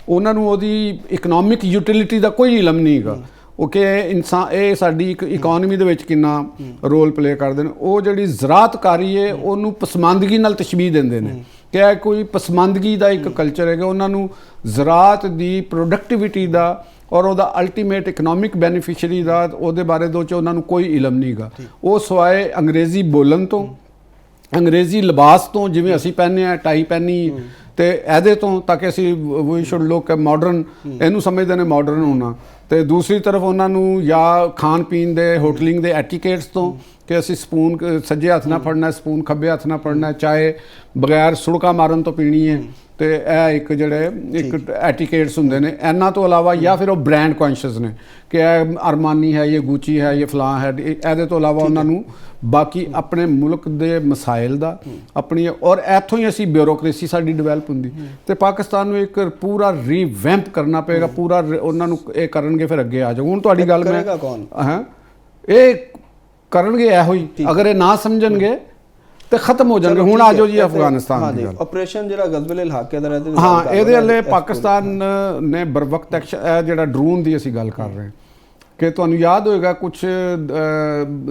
ਉਹਨਾਂ ਨੂੰ ਉਹਦੀ ਇਕਨੋਮਿਕ ਯੂਟਿਲਿਟੀ ਦਾ ਕੋਈ ਇਲਮ ਨਹੀਂ ਹੈਗਾ। ਉਹ ਕਿ ਇਨਸਾਨ ਇਹ ਸਾਡੀ ਇੱਕ ਇਕਨੋਮੀ ਦੇ ਵਿੱਚ ਕਿੰਨਾ ਰੋਲ ਪਲੇ ਕਰਦੇ ਨੇ। ਉਹ ਜਿਹੜੀ ਜ਼ਰਾਤਕਾਰੀ ਹੈ ਉਹਨੂੰ ਪਸਮਾਨਦਗੀ ਨਾਲ ਤਸ਼ਬੀਹ ਦਿੰਦੇ ਨੇ ਕਿ ਇਹ ਕੋਈ ਪਸਮਾਨਦਗੀ ਦਾ ਇੱਕ ਕਲਚਰ ਹੈਗਾ। ਉਹਨਾਂ ਨੂੰ ਜ਼ਰਾਤ ਦੀ ਪ੍ਰੋਡਕਟਿਵਿਟੀ ਦਾ ਔਰ ਉਹਦਾ ਅਲਟੀਮੇਟ ਇਕਨੋਮਿਕ ਬੈਨੀਫਿਸ਼ਰੀ ਦਾ ਉਹਦੇ ਬਾਰੇ ਚ ਉਹਨਾਂ ਨੂੰ ਕੋਈ ਇਲਮ ਨਹੀਂ ਗਾ। ਉਹ ਸਿਵਾਏ ਅੰਗਰੇਜ਼ੀ ਬੋਲਣ ਤੋਂ, ਅੰਗਰੇਜ਼ੀ ਲਿਬਾਸ ਤੋਂ, ਜਿਵੇਂ ਅਸੀਂ ਪਹਿਨਦੇ ਹਾਂ ਟਾਈ ਪਹਿਨੀ ਤੇ ਇਹਦੇ ਤੋਂ, ਤਾਂ ਕਿ ਅਸੀਂ ਵੀ ਸ਼ੁਡ ਲੁੱਕ ਮਾਡਰਨ, ਇਹਨੂੰ ਸਮਝਦੇ ਨੇ ਮਾਡਰਨ ਹੋਣਾ। ਤੇ ਦੂਸਰੀ ਤਰਫ ਉਹਨਾਂ ਨੂੰ ਜਾਂ ਖਾਣ ਪੀਣ ਦੇ ਹੋਟਲਿੰਗ ਦੇ ਐਟੀਕੇਟਸ ਤੋਂ ਕਿ ਅਸੀਂ ਸਪੂਨ ਸੱਜੇ ਹੱਥ ਨਾਲ ਫੜਨਾ, ਸਪੂਨ ਖੱਬੇ ਹੱਥ ਨਾਲ ਫੜਨਾ, ਚਾਹੇ ਬਗੈਰ ਸੁੜਕਾ ਮਾਰਨ ਤੋਂ ਪੀਣੀ ਹੈ। ਤੇ ਇਹ ਇੱਕ ਜਿਹੜੇ ਇੱਕ ਐਟੀਕੇਟਸ ਹੁੰਦੇ ਨੇ। ਇਹਨਾਂ ਤੋਂ ਇਲਾਵਾ ਜਾਂ ਫਿਰ ਉਹ ਬ੍ਰਾਂਡ ਕੌਨਸ਼ੀਅਸ ਨੇ ਕਿ ਇਹ ਅਰਮਾਨੀ ਹੈ, ਇਹ ਗੂਚੀ ਹੈ, ਇਹ ਫਲਾਂ ਹੈ। ਇਹਦੇ ਤੋਂ ਇਲਾਵਾ ਉਹਨਾਂ ਨੂੰ ਬਾਕੀ ਆਪਣੇ ਮੁਲਕ ਦੇ ਮਸਾਇਲ ਦਾ ਆਪਣੀ, ਔਰ ਇੱਥੋਂ ਹੀ ਅਸੀਂ ਬਿਊਰੋਕਰੇਸੀ ਸਾਡੀ ਡਿਵੈਲਪ ਹੁੰਦੀ। ਤੇ ਪਾਕਿਸਤਾਨ ਨੂੰ ਇੱਕ ਪੂਰਾ ਰੀਵੈਂਪ ਕਰਨਾ ਪਏਗਾ, ਪੂਰਾ ਉਹਨਾਂ ਨੂੰ ਇਹ ਕਰਨਗੇ ਫਿਰ ਅੱਗੇ ਆ ਜਾਓ। ਹੁਣ ਤੁਹਾਡੀ ਗੱਲ ਮੈਂ ਹਾਂ ਇਹ ਕਰਨਗੇ ਇਹੋ ਹੀ, ਅਗਰ ਇਹ ਨਾ ਸਮਝਣਗੇ ਤੇ ਖਤਮ ਹੋ ਜਾਣਗੇ। ਹੁਣ ਆ ਜਾਓ ਜੀ ਅਫਗਾਨਿਸਤਾਨ ਦੀ ਗੱਲ, ਆਪਰੇਸ਼ਨ ਜਿਹੜਾ ਗਜ਼ਵਲ ਇਲਹਾਕ ਦਾ ਰਹਿ ਤੇ ਹਾਂ, ਇਹਦੇ ਵੱਲੇ ਪਾਕਿਸਤਾਨ ਨੇ ਬਰਵਕਤ ਐਕਸ਼ਨ, ਜਿਹੜਾ ਡਰੋਨ ਦੀ ਅਸੀਂ ਗੱਲ ਕਰ ਰਹੇ ਹਾਂ ਕਿ ਤੁਹਾਨੂੰ ਯਾਦ ਹੋਏਗਾ ਕੁਝ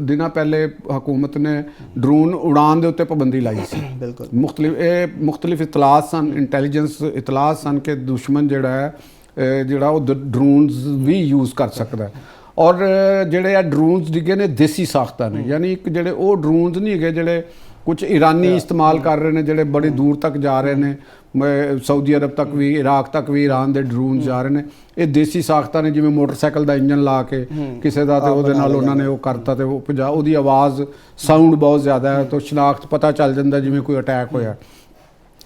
ਦਿਨਾਂ ਪਹਿਲੇ ਹਕੂਮਤ ਨੇ ਡਰੋਨ ਉਡਾਨ ਦੇ ਉੱਤੇ ਪਾਬੰਦੀ ਲਾਈ ਸੀ। ਬਿਲਕੁਲ ਮੁਖਤਲਿਫ ਇਤਲਾਤ ਸਨ, ਇੰਟੈਲੀਜੈਂਸ ਇਤਲਾਤ ਸਨ ਕਿ ਦੁਸ਼ਮਣ ਜਿਹੜਾ ਉਹ ਡਰੋਨਸ ਵੀ ਯੂਜ਼ ਕਰ ਸਕਦਾ। ਔਰ ਜਿਹੜੇ ਆ ਡਰੋਨਸ ਡਿੱਗੇ ਨੇ ਦੇਸੀ ਸਾਖਤਾਂ ਨੇ, ਯਾਨੀ ਇੱਕ ਜਿਹੜੇ ਉਹ ਡਰੋਨਸ ਨਹੀਂ ਹੈਗੇ ਜਿਹੜੇ ਕੁਝ ਈਰਾਨੀ ਇਸਤੇਮਾਲ ਕਰ ਰਹੇ ਨੇ, ਜਿਹੜੇ ਬੜੀ ਦੂਰ ਤੱਕ ਜਾ ਰਹੇ ਨੇ, ਸਾਊਦੀ ਅਰਬ ਤੱਕ ਵੀ, ਇਰਾਕ ਤੱਕ ਵੀ ਈਰਾਨ ਦੇ ਡਰੋਨ ਜਾ ਰਹੇ ਨੇ। ਇਹ ਦੇਸੀ ਸਾਖਤਾਂ ਨੇ, ਜਿਵੇਂ ਮੋਟਰਸਾਈਕਲ ਦਾ ਇੰਜਨ ਲਾ ਕੇ ਕਿਸੇ ਦਾ ਤੇ ਉਹਦੇ ਨਾਲ ਉਹਨਾਂ ਨੇ ਉਹ ਕਰਤਾ ਤੇ ਉਹ ਉਹਦੀ ਆਵਾਜ਼ ਸਾਊਂਡ ਬਹੁਤ ਜ਼ਿਆਦਾ ਹੈ ਤਾਂ ਸ਼ਨਾਖਤ ਪਤਾ ਚੱਲ ਜਾਂਦਾ ਜਿਵੇਂ ਕੋਈ ਅਟੈਕ ਹੋਇਆ।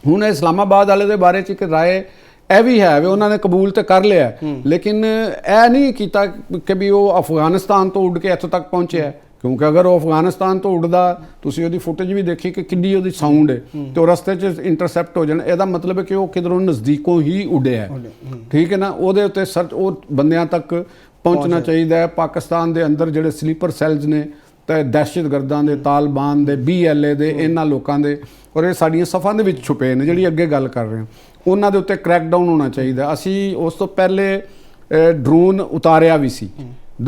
ਹੁਣ ਇਸਲਾਮਾਬਾਦ ਵਾਲੇ ਦੇ ਬਾਰੇ 'ਚ ਇੱਕ ਰਾਏ ਇਹ ਵੀ ਹੈ ਵੀ ਉਹਨਾਂ ਨੇ ਕਬੂਲ ਤੇ ਕਰ ਲਿਆ, ਲੇਕਿਨ ਇਹ ਨਹੀਂ ਕੀਤਾ ਕਿ ਵੀ ਉਹ ਅਫਗਾਨਿਸਤਾਨ ਤੋਂ ਉੱਡ ਕੇ ਇੱਥੋਂ ਤੱਕ ਪਹੁੰਚਿਆ, ਕਿਉਂਕਿ ਅਗਰ ਉਹ ਅਫਗਾਨਿਸਤਾਨ ਤੋਂ ਉੱਡਦਾ, ਤੁਸੀਂ ਉਹਦੀ ਫੁਟੇਜ ਵੀ ਦੇਖੀ ਕਿ ਕਿੰਨੀ ਉਹਦੀ ਸਾਊਂਡ ਹੈ, ਤੇ ਉਹ ਰਸਤੇ 'ਚ ਇੰਟਰਸੈਪਟ ਹੋ ਜਾਣ। ਇਹਦਾ ਮਤਲਬ ਹੈ ਕਿ ਉਹ ਕਿਧਰੋਂ ਨਜ਼ਦੀਕੋਂ ਹੀ ਉੱਡਿਆ, ਠੀਕ ਹੈ ਨਾ। ਉਹਦੇ ਉੱਤੇ ਸਰਚ ਉਹ ਬੰਦਿਆਂ ਤੱਕ ਪਹੁੰਚਣਾ ਚਾਹੀਦਾ ਹੈ। ਪਾਕਿਸਤਾਨ ਦੇ ਅੰਦਰ ਜਿਹੜੇ ਸਲੀਪਰ ਸੈੱਲਸ ਨੇ ਤੇ ਦਹਿਸ਼ਤਗਰਦਾਂ ਦੇ, ਤਾਲਿਬਾਨ ਦੇ, BLA ਦੇ, ਇਹਨਾਂ ਲੋਕਾਂ ਦੇ, ਔਰ ਇਹ ਸਾਡੀਆਂ ਸਫਾਂ ਦੇ ਵਿੱਚ ਛੁਪੇ ਨੇ, ਜਿਹੜੀ ਅੱਗੇ ਗੱਲ ਕਰ ਰਹੇ ਹਾਂ, ਉਹਨਾਂ ਦੇ ਉੱਤੇ ਕ੍ਰੈਕਡਾਊਨ ਹੋਣਾ ਚਾਹੀਦਾ। ਅਸੀਂ ਉਸ ਤੋਂ ਪਹਿਲੇ ਡਰੋਨ ਉਤਾਰਿਆ ਵੀ ਸੀ,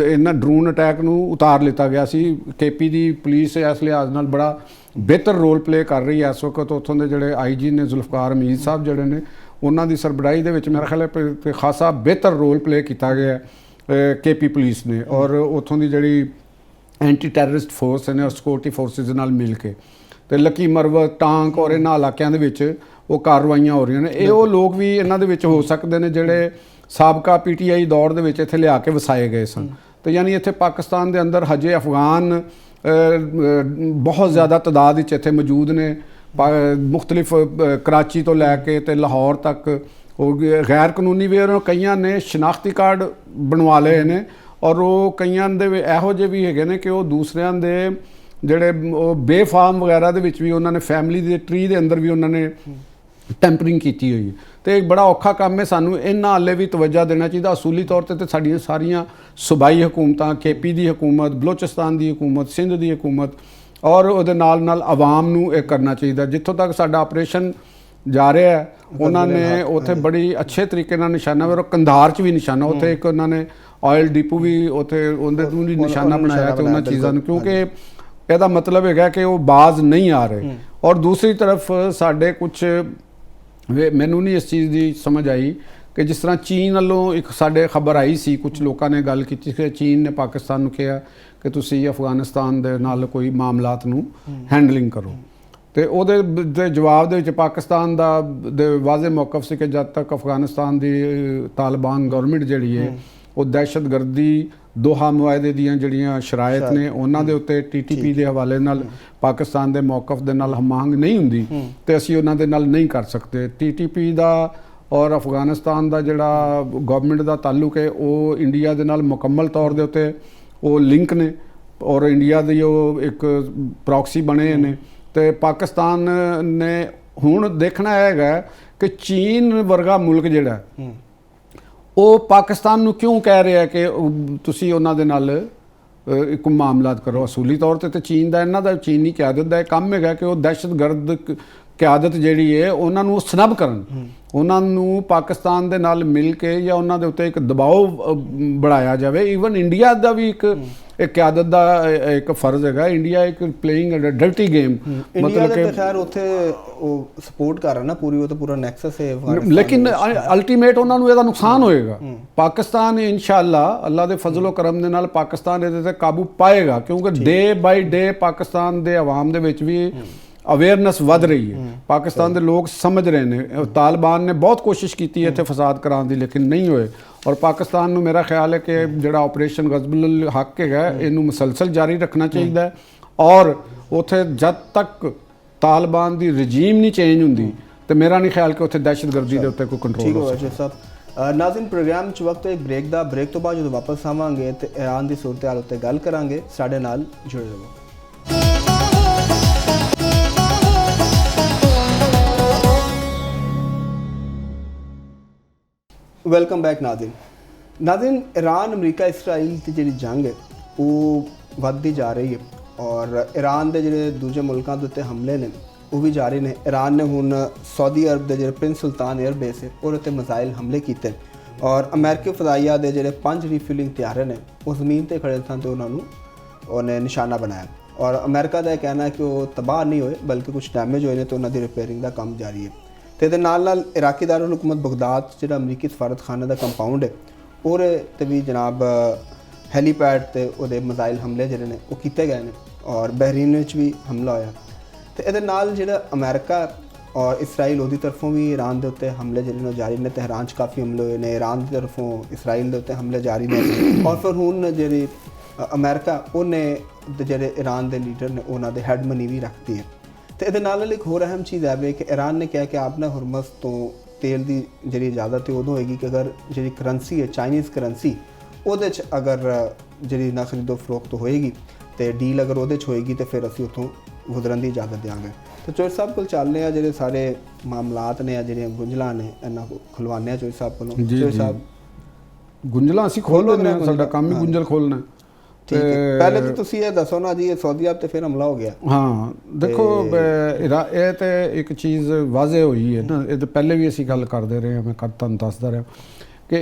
ਇਹਨਾਂ ਡਰੋਨ ਅਟੈਕ ਨੂੰ ਉਤਾਰ ਲਿੱਤਾ ਗਿਆ ਸੀ। KP ਦੀ ਪੁਲਿਸ ਇਸ ਲਿਹਾਜ਼ ਨਾਲ ਬੜਾ ਬਿਹਤਰ ਰੋਲ ਪਲੇ ਕਰ ਰਹੀ ਹੈ ਇਸ ਵਕਤ। ਉੱਥੋਂ ਦੇ ਜਿਹੜੇ IG ਨੇ ਜ਼ੁਲਫਕਾਰ ਹਮੀਦ ਸਾਹਿਬ ਜਿਹੜੇ ਨੇ, ਉਹਨਾਂ ਦੀ ਸਰਬਰਾਹੀ ਦੇ ਵਿੱਚ ਮੇਰਾ ਖਿਆਲ ਹੈ ਖਾਸਾ ਬਿਹਤਰ ਰੋਲ ਪਲੇ ਕੀਤਾ ਗਿਆ KP ਪੁਲਿਸ ਨੇ, ਔਰ ਉੱਥੋਂ ਦੀ ਜਿਹੜੀ ਐਂਟੀ ਟੈਰਰਿਸਟ ਫੋਰਸ ਨੇ ਔਰ ਸਿਕਿਉਰਿਟੀ ਫੋਰਸਿਸ ਨਾਲ ਮਿਲ ਕੇ, ਤੇ ਲੱਕੀ ਮਰਵਤ, ਟਾਂਕ ਔਰ ਇਹਨਾਂ ਇਲਾਕਿਆਂ ਦੇ ਵਿੱਚ ਉਹ ਕਾਰਵਾਈਆਂ ਹੋ ਰਹੀਆਂ ਨੇ। ਇਹ ਉਹ ਲੋਕ ਵੀ ਇਹਨਾਂ ਦੇ ਵਿੱਚ ਹੋ ਸਕਦੇ ਨੇ ਜਿਹੜੇ ਸਾਬਕਾ PTI ਦੌਰ ਦੇ ਵਿੱਚ ਇੱਥੇ ਲਿਆ ਕੇ ਵਸਾਏ ਗਏ ਸਨ। ਤੇ ਯਾਨੀ ਇੱਥੇ ਪਾਕਿਸਤਾਨ ਦੇ ਅੰਦਰ ਹਜੇ ਅਫਗਾਨ ਬਹੁਤ ਜ਼ਿਆਦਾ ਤਾਦਾਦ ਵਿੱਚ ਇੱਥੇ ਮੌਜੂਦ ਨੇ। ਮੁਖਤਲਿਫ ਕਰਾਚੀ ਤੋਂ ਲੈ ਕੇ ਤੇ ਲਾਹੌਰ ਤੱਕ ਉਹ ਗੈਰ ਕਾਨੂੰਨੀ ਵੇਰ ਕਈਆਂ ਨੇ ਸ਼ਨਾਖਤੀ ਕਾਰਡ ਬਣਵਾ ਲਏ ਨੇ, ਔਰ ਉਹ ਕਈਆਂ ਦੇ ਇਹੋ ਜਿਹੇ ਵੀ ਹੈਗੇ ਨੇ ਕਿ ਉਹ ਦੂਸਰਿਆਂ ਦੇ ਜਿਹੜੇ ਉਹ ਬੇਫਾਰਮ ਵਗੈਰਾ ਦੇ ਵਿੱਚ ਵੀ ਉਹਨਾਂ ਨੇ ਫੈਮਿਲੀ ਦੇ ਟਰੀ ਦੇ ਅੰਦਰ ਵੀ ਉਹਨਾਂ ਨੇ ਟੈਂਪਰਿੰਗ ਕੀਤੀ ਹੋਈ ਹੈ। ਤੇ ਇੱਕ ਬੜਾ ਔਖਾ ਕੰਮ ਹੈ, ਸਾਨੂੰ ਇਹਨਾਂ ਹਾਲੇ ਵੀ ਤਵੱਜਾ ਦੇਣਾ ਚਾਹੀਦਾ। ਅਸੂਲੀ ਤੌਰ ਤੇ ਸਾਡੀਆਂ ਸਾਰੀਆਂ ਸੂਬਾਈ ਹਕੂਮਤਾਂ, KP ਦੀ ਹਕੂਮਤ, ਬਲੋਚਿਸਤਾਨ ਦੀ ਹਕੂਮਤ, ਸਿੰਧ ਦੀ ਹਕੂਮਤ, ਔਰ ਉਹਦੇ ਨਾਲ ਨਾਲ ਆਵਾਮ ਨੂੰ ਇਹ ਕਰਨਾ ਚਾਹੀਦਾ। ਜਿੱਥੋਂ ਤੱਕ ਸਾਡਾ ਆਪਰੇਸ਼ਨ ਜਾ ਰਿਹਾ ਹੈ, ਉਹਨਾਂ ਨੇ ਉੱਥੇ ਬੜੀ ਅੱਛੇ ਤਰੀਕੇ ਨਾਲ ਨਿਸ਼ਾਨਾ, ਔਰ ਕੰਧਾਰ 'ਚ ਵੀ ਨਿਸ਼ਾਨਾ, ਉੱਥੇ ਇੱਕ ਉਹਨਾਂ ਨੇ ਆਇਲ ਡਿਪੂ ਵੀ ਉੱਥੇ ਉਹਦੇ ਨੂੰ ਵੀ ਨਿਸ਼ਾਨਾ ਬਣਾਇਆ ਤੇ ਉਹਨਾਂ ਚੀਜ਼ਾਂ ਨੂੰ, ਕਿਉਂਕਿ ਇਹਦਾ ਮਤਲਬ ਹੈਗਾ ਕਿ ਉਹ ਬਾਜ਼ ਨਹੀਂ ਆ ਰਹੇ। ਔਰ ਦੂਸਰੀ ਤਰਫ ਸਾਡੇ ਕੁਛ ਮੈਨੂੰ ਨਹੀਂ ਇਸ ਚੀਜ਼ ਦੀ ਸਮਝ ਆਈ ਕਿ ਜਿਸ ਤਰ੍ਹਾਂ ਚੀਨ ਵੱਲੋਂ ਇੱਕ ਸਾਡੇ ਖਬਰ ਆਈ ਸੀ, ਕੁਝ ਲੋਕਾਂ ਨੇ ਗੱਲ ਕੀਤੀ ਕਿ ਚੀਨ ਨੇ ਪਾਕਿਸਤਾਨ ਨੂੰ ਕਿਹਾ ਕਿ ਤੁਸੀਂ ਅਫਗਾਨਿਸਤਾਨ ਦੇ ਨਾਲ ਕੋਈ ਮਾਮਲਾਤ ਨੂੰ ਹੈਂਡਲਿੰਗ ਕਰੋ, ਤੇ ਉਹਦੇ ਜਵਾਬ ਦੇ ਵਿੱਚ ਪਾਕਿਸਤਾਨ ਦਾ ਵਾਜ਼ੇ ਮੌਕਫ ਸੀ ਕਿ ਜਦ ਤੱਕ ਅਫਗਾਨਿਸਤਾਨ ਦੀ ਤਾਲਿਬਾਨ ਗਵਰਨਮੈਂਟ ਜਿਹੜੀ ਹੈ ਉਹ ਦਹਿਸ਼ਤਗਰਦੀ ਦੋਹਾ ਮੁਆਹਦੇ ਦੀਆਂ ਜਿਹੜੀਆਂ ਸ਼ਰਾਇਤ ਨੇ ਉਹਨਾਂ ਦੇ ਉੱਤੇ TTP ਦੇ ਹਵਾਲੇ ਨਾਲ ਪਾਕਿਸਤਾਨ ਦੇ ਮੌਕਫ ਦੇ ਨਾਲ ਹਮਾਂਗ ਨਹੀਂ ਹੁੰਦੀ, ਤੇ ਅਸੀਂ ਉਹਨਾਂ ਦੇ ਨਾਲ ਨਹੀਂ ਕਰ ਸਕਦੇ। TTP ਦਾ ਔਰ ਅਫਗਾਨਿਸਤਾਨ ਦਾ ਜਿਹੜਾ ਗਵਰਨਮੈਂਟ ਦਾ ਤਾਲੁਕ ਹੈ ਉਹ ਇੰਡੀਆ ਦੇ ਨਾਲ ਮੁਕੰਮਲ ਤੌਰ ਦੇ ਉੱਤੇ ਉਹ ਲਿੰਕ ਨੇ, ਔਰ ਇੰਡੀਆ ਦੀ ਉਹ ਇੱਕ ਪ੍ਰੌਕਸੀ ਬਣੇ ਨੇ। ਤੇ ਪਾਕਿਸਤਾਨ ਨੇ ਹੁਣ ਦੇਖਣਾ ਹੈਗਾ ਕਿ ਚੀਨ ਵਰਗਾ ਮੁਲਕ ਜਿਹੜਾ ਉਹ ਪਾਕਿਸਤਾਨ ਨੂੰ ਕਿਉਂ ਕਹਿ ਰਿਹਾ ਕਿ ਤੁਸੀਂ ਉਹਨਾਂ ਦੇ ਨਾਲ ਇੱਕ ਮਾਮਲਾਤ ਕਰੋ। ਅਸੂਲੀ ਤੌਰ ਤੇ ਚੀਨ ਦਾ, ਇਹਨਾਂ ਦਾ ਚੀਨੀ ਕਿਆਦਤ ਦਾ ਇਹ ਕੰਮ ਹੈਗਾ ਕਿ ਉਹ ਦਹਿਸ਼ਤਗਰਦ ਕਿਆਦਤ ਜਿਹੜੀ ਹੈ ਉਹਨਾਂ ਨੂੰ ਸਨਬ ਕਰਨ, ਉਹਨਾਂ ਨੂੰ ਪਾਕਿਸਤਾਨ ਦੇ ਨਾਲ ਮਿਲ ਕੇ ਜਾਂ ਉਹਨਾਂ ਦੇ ਉੱਤੇ ਇੱਕ ਦਬਾਅ ਬਣਾਇਆ ਜਾਵੇ। ਈਵਨ ਇੰਡੀਆ ਦਾ ਵੀ ਇੱਕ ਕਿਆਦਤ ਦਾ ਇੱਕ ਫਰਜ਼ ਹੈਗਾ। ਇੰਡੀਆ ਇੱਕ ਪਲੇਇੰਗ ਅ ਡਰਟੀ ਗੇਮ, ਮਤਲਬ ਕਿ ਖੈਰ ਉੱਥੇ ਉਹ ਸਪੋਰਟ ਕਰ ਰਿਹਾ ਨਾ ਪੂਰੀ, ਉਹ ਤਾਂ ਪੂਰਾ ਨੈਕਸਸ ਹੈ, ਲੇਕਿਨ ਅਲਟੀਮੇਟ ਉਹਨਾਂ ਨੂੰ ਇਹਦਾ ਨੁਕਸਾਨ ਹੋਏਗਾ। ਪਾਕਿਸਤਾਨ ਇਨਸ਼ਾਅੱਲਾ ਅੱਲਾ ਦੇ ਫਜ਼ਲ ਓ ਕਰਮ ਦੇ ਨਾਲ ਪਾਕਿਸਤਾਨ ਇਹਦੇ ਤੇ ਕਾਬੂ ਪਾਏਗਾ, ਕਿਉਂਕਿ ਡੇ ਬਾਈ ਡੇ ਪਾਕਿਸਤਾਨ ਦੇ ਆਵਾਮ ਦੇ ਵਿੱਚ ਵੀ ਅਵੇਅਰਨੈਸ ਵੱਧ ਰਹੀ ਹੈ। ਪਾਕਿਸਤਾਨ ਦੇ ਲੋਕ ਸਮਝ ਰਹੇ ਨੇ। ਤਾਲਿਬਾਨ ਨੇ ਬਹੁਤ ਕੋਸ਼ਿਸ਼ ਕੀਤੀ ਇੱਥੇ ਫਸਾਦ ਕਰਾਉਣ ਦੀ, ਲੇਕਿਨ ਨਹੀਂ ਹੋਏ। ਔਰ ਪਾਕਿਸਤਾਨ ਨੂੰ ਮੇਰਾ ਖਿਆਲ ਹੈ ਕਿ ਜਿਹੜਾ ਆਪਰੇਸ਼ਨ ਗਜ਼ਬੁਲ ਹੱਕ ਹੈਗਾ ਇਹਨੂੰ ਮੁਸਲਸਲ ਜਾਰੀ ਰੱਖਣਾ ਚਾਹੀਦਾ ਹੈ, ਔਰ ਉੱਥੇ ਜਦ ਤੱਕ ਤਾਲਿਬਾਨ ਦੀ ਰਜੀਮ ਨਹੀਂ ਚੇਂਜ ਹੁੰਦੀ ਤੇ ਮੇਰਾ ਨਹੀਂ ਖਿਆਲ ਕਿ ਉੱਥੇ ਦਹਿਸ਼ਤਗਰਦੀ ਦੇ ਉੱਤੇ ਕੋਈ ਕੰਟਰੋਲ ਹੋ ਸਕਦਾ। ਨਾਜ਼ਰੀਨ, ਪ੍ਰੋਗਰਾਮ 'ਚ ਵਕਤ ਇੱਕ ਬ੍ਰੇਕ ਦਾ। ਬ੍ਰੇਕ ਤੋਂ ਬਾਅਦ ਜਦੋਂ ਵਾਪਸ ਆਵਾਂਗੇ ਤੇ ਈਰਾਨ ਦੀ ਸੂਰਤ ਹਾਲ ਉੱਤੇ ਗੱਲ ਕਰਾਂਗੇ। ਸਾਡੇ ਨਾਲ ਜੁੜੇ ਰਹੋ। Welcome back Nazreen, Iran America Israel ਦੀ ਜਿਹੜੀ ਜੰਗ ਹੈ ਉਹ ਵੱਧਦੀ ਜਾ ਰਹੀ ਹੈ, ਔਰ ਈਰਾਨ ਦੇ ਜਿਹੜੇ ਦੂਜੇ ਮੁਲਕਾਂ ਦੇ ਉੱਤੇ ਹਮਲੇ ਨੇ ਉਹ ਵੀ ਜਾਰੀ ਨੇ। ਈਰਾਨ ਨੇ ਹੁਣ ਸਾਊਦੀ ਅਰਬ ਦੇ ਜਿਹੜੇ ਪ੍ਰਿੰਸ ਸੁਲਤਾਨ 에ਅਰਬੇਸ ਹੈ ਉਹਦੇ ਉੱਤੇ ਮਿਜ਼ਾਈਲ ਹਮਲੇ ਕੀਤੇ, ਔਰ ਅਮਰੀਕੀ ਫਜ਼ਾਈਆ ਦੇ ਜਿਹੜੇ 5 ਰੀਫਿਲਿੰਗ ਤਿਆਰੇ ਨੇ ਉਹ ਜ਼ਮੀਨ 'ਤੇ ਖੜੇ ਸਨ ਤੇ ਉਹਨਾਂ ਨੂੰ ਉਹਨੇ ਨਿਸ਼ਾਨਾ ਬਣਾਇਆ। ਔਰ ਅਮਰੀਕਾ ਦਾ ਇਹ ਕਹਿਣਾ ਹੈ ਕਿ ਉਹ ਤਬਾਹ ਨਹੀਂ ਹੋਏ ਬਲਕਿ ਕੁਝ ਡੈਮੇਜ ਹੋਏ ਨੇ ਤੇ ਉਹਨਾਂ ਦੀ ਰਿਪੇਅਰਿੰਗ ਦਾ ਕੰਮ ਜਾਰੀ ਹੈ। ਤੇ ਇਹਦੇ ਨਾਲ ਨਾਲ ਇਰਾਕੀ ਦਾਰੁਲ ਹੁਕੂਮਤ ਬਗਦਾਦ ਜਿਹੜਾ ਅਮਰੀਕੀ ਸਫਾਰਤਖਾਨੇ ਦਾ ਕੰਪਾਊਂਡ ਹੈ ਉਹਦੇ 'ਤੇ ਵੀ ਜਨਾਬ ਹੈਲੀਪੈਡ ਤੇ ਉਹਦੇ ਮਿਜ਼ਾਈਲ ਹਮਲੇ ਜਿਹੜੇ ਨੇ ਉਹ ਕੀਤੇ ਗਏ ਨੇ, ਔਰ ਬਹਿਰੀਨ ਵਿੱਚ ਵੀ ਹਮਲਾ ਹੋਇਆ। ਤੇ ਇਹਦੇ ਨਾਲ ਜਿਹੜਾ ਅਮਰੀਕਾ ਔਰ ਇਸਰਾਈਲ ਉਹਦੀ ਤਰਫੋਂ ਵੀ ਈਰਾਨ ਦੇ ਉੱਤੇ ਹਮਲੇ ਜਿਹੜੇ ਨੇ ਜਾਰੀ ਨੇ। ਤਹਿਰਾਨ 'ਚ ਕਾਫੀ ਹਮਲੇ ਹੋਏ ਨੇ, ਈਰਾਨ ਦੀ ਤਰਫੋਂ ਇਸਰਾਈਲ ਦੇ ਉੱਤੇ ਹਮਲੇ ਜਾਰੀ ਨੇ। ਔਰ ਫਿਰ ਹੁਣ ਜਿਹੜੀ ਅਮਰੀਕਾ ਉਹਨੇ ਜਿਹੜੇ ਈਰਾਨ ਦੇ ਲੀਡਰ ਨੇ ਉਹਨਾਂ ਦੇ ਹੈਡਮਨੀ ਵੀ ਰੱਖਦੀ ਹੈ। ਤੇ ਇਹਦੇ ਨਾਲ ਇੱਕ ਹੋਰ ਅਹਿਮ ਚੀਜ਼ ਹੈ ਵੀ ਕਿ ਈਰਾਨ ਨੇ ਕਿਹਾ ਕਿ ਆਪ ਨਾ ਹੁਰਮਜ਼ ਤੋਂ ਤੇਲ ਦੀ ਜਿਹੜੀ ਇਜਾਜ਼ਤ ਹੈ ਉਦੋਂ ਹੋਏਗੀ ਕਿ ਅਗਰ ਜਿਹੜੀ ਕਰੰਸੀ ਹੈ ਚਾਈਨੀਜ਼ ਕਰੰਸੀ ਉਹਦੇ 'ਚ ਅਗਰ ਜਿਹੜੀ ਨਾ ਖਰੀਦੋ ਫਰੋਖਤ ਹੋਏਗੀ ਤੇ ਡੀਲ ਅਗਰ ਉਹਦੇ 'ਚ ਹੋਏਗੀ ਤੇ ਫਿਰ ਅਸੀਂ ਉੱਥੋਂ ਗੁਜ਼ਰਨ ਦੀ ਇਜਾਜ਼ਤ ਦਿਆਂਗੇ। ਤਾਂ ਚੋਰ ਸਾਹਿਬ ਕੋਲ ਚੱਲਦੇ ਆ ਜਿਹੜੇ ਸਾਰੇ ਮਾਮਲਾਤ ਨੇ ਆ ਜਿਹੜੀਆਂ ਗੁੰਝਲਾਂ ਨੇ ਇਹਨਾਂ ਕੋਲ ਖੁਲਵਾਉਂਦੇ ਆ ਚੋਰ ਸਾਹਿਬ ਕੋਲੋਂ। ਚੋਰ ਸਾਹਿਬ ਗੁੰਝਲਾਂ ਅਸੀਂ ਖੋਲ ਦਿੰਦੇ ਹਾਂ, ਸਾਡਾ ਕੰਮ ਹੀ ਗੁੰਝਲ ਖੋਲਣਾ। ਠੀਕ ਹੈ, ਪਹਿਲੇ ਤਾਂ ਤੁਸੀਂ ਇਹ ਦੱਸੋ ਨਾ ਜੀ, ਇਹ ਸਾਊਦੀ ਅਰਬ ਤੇ ਫਿਰ ਹਮਲਾ ਹੋ ਗਿਆ। ਹਾਂ ਦੇਖੋ ਇਹ ਤੇ ਇੱਕ ਚੀਜ਼ ਵਾਜ਼ਿਹ ਹੋਈ ਹੈ ਨਾ, ਇਹ ਤਾਂ ਪਹਿਲੇ ਵੀ ਅਸੀਂ ਗੱਲ ਕਰਦੇ ਰਹੇ ਹਾਂ, ਮੈਂ ਤੁਹਾਨੂੰ ਦੱਸਦਾ ਰਿਹਾ ਕਿ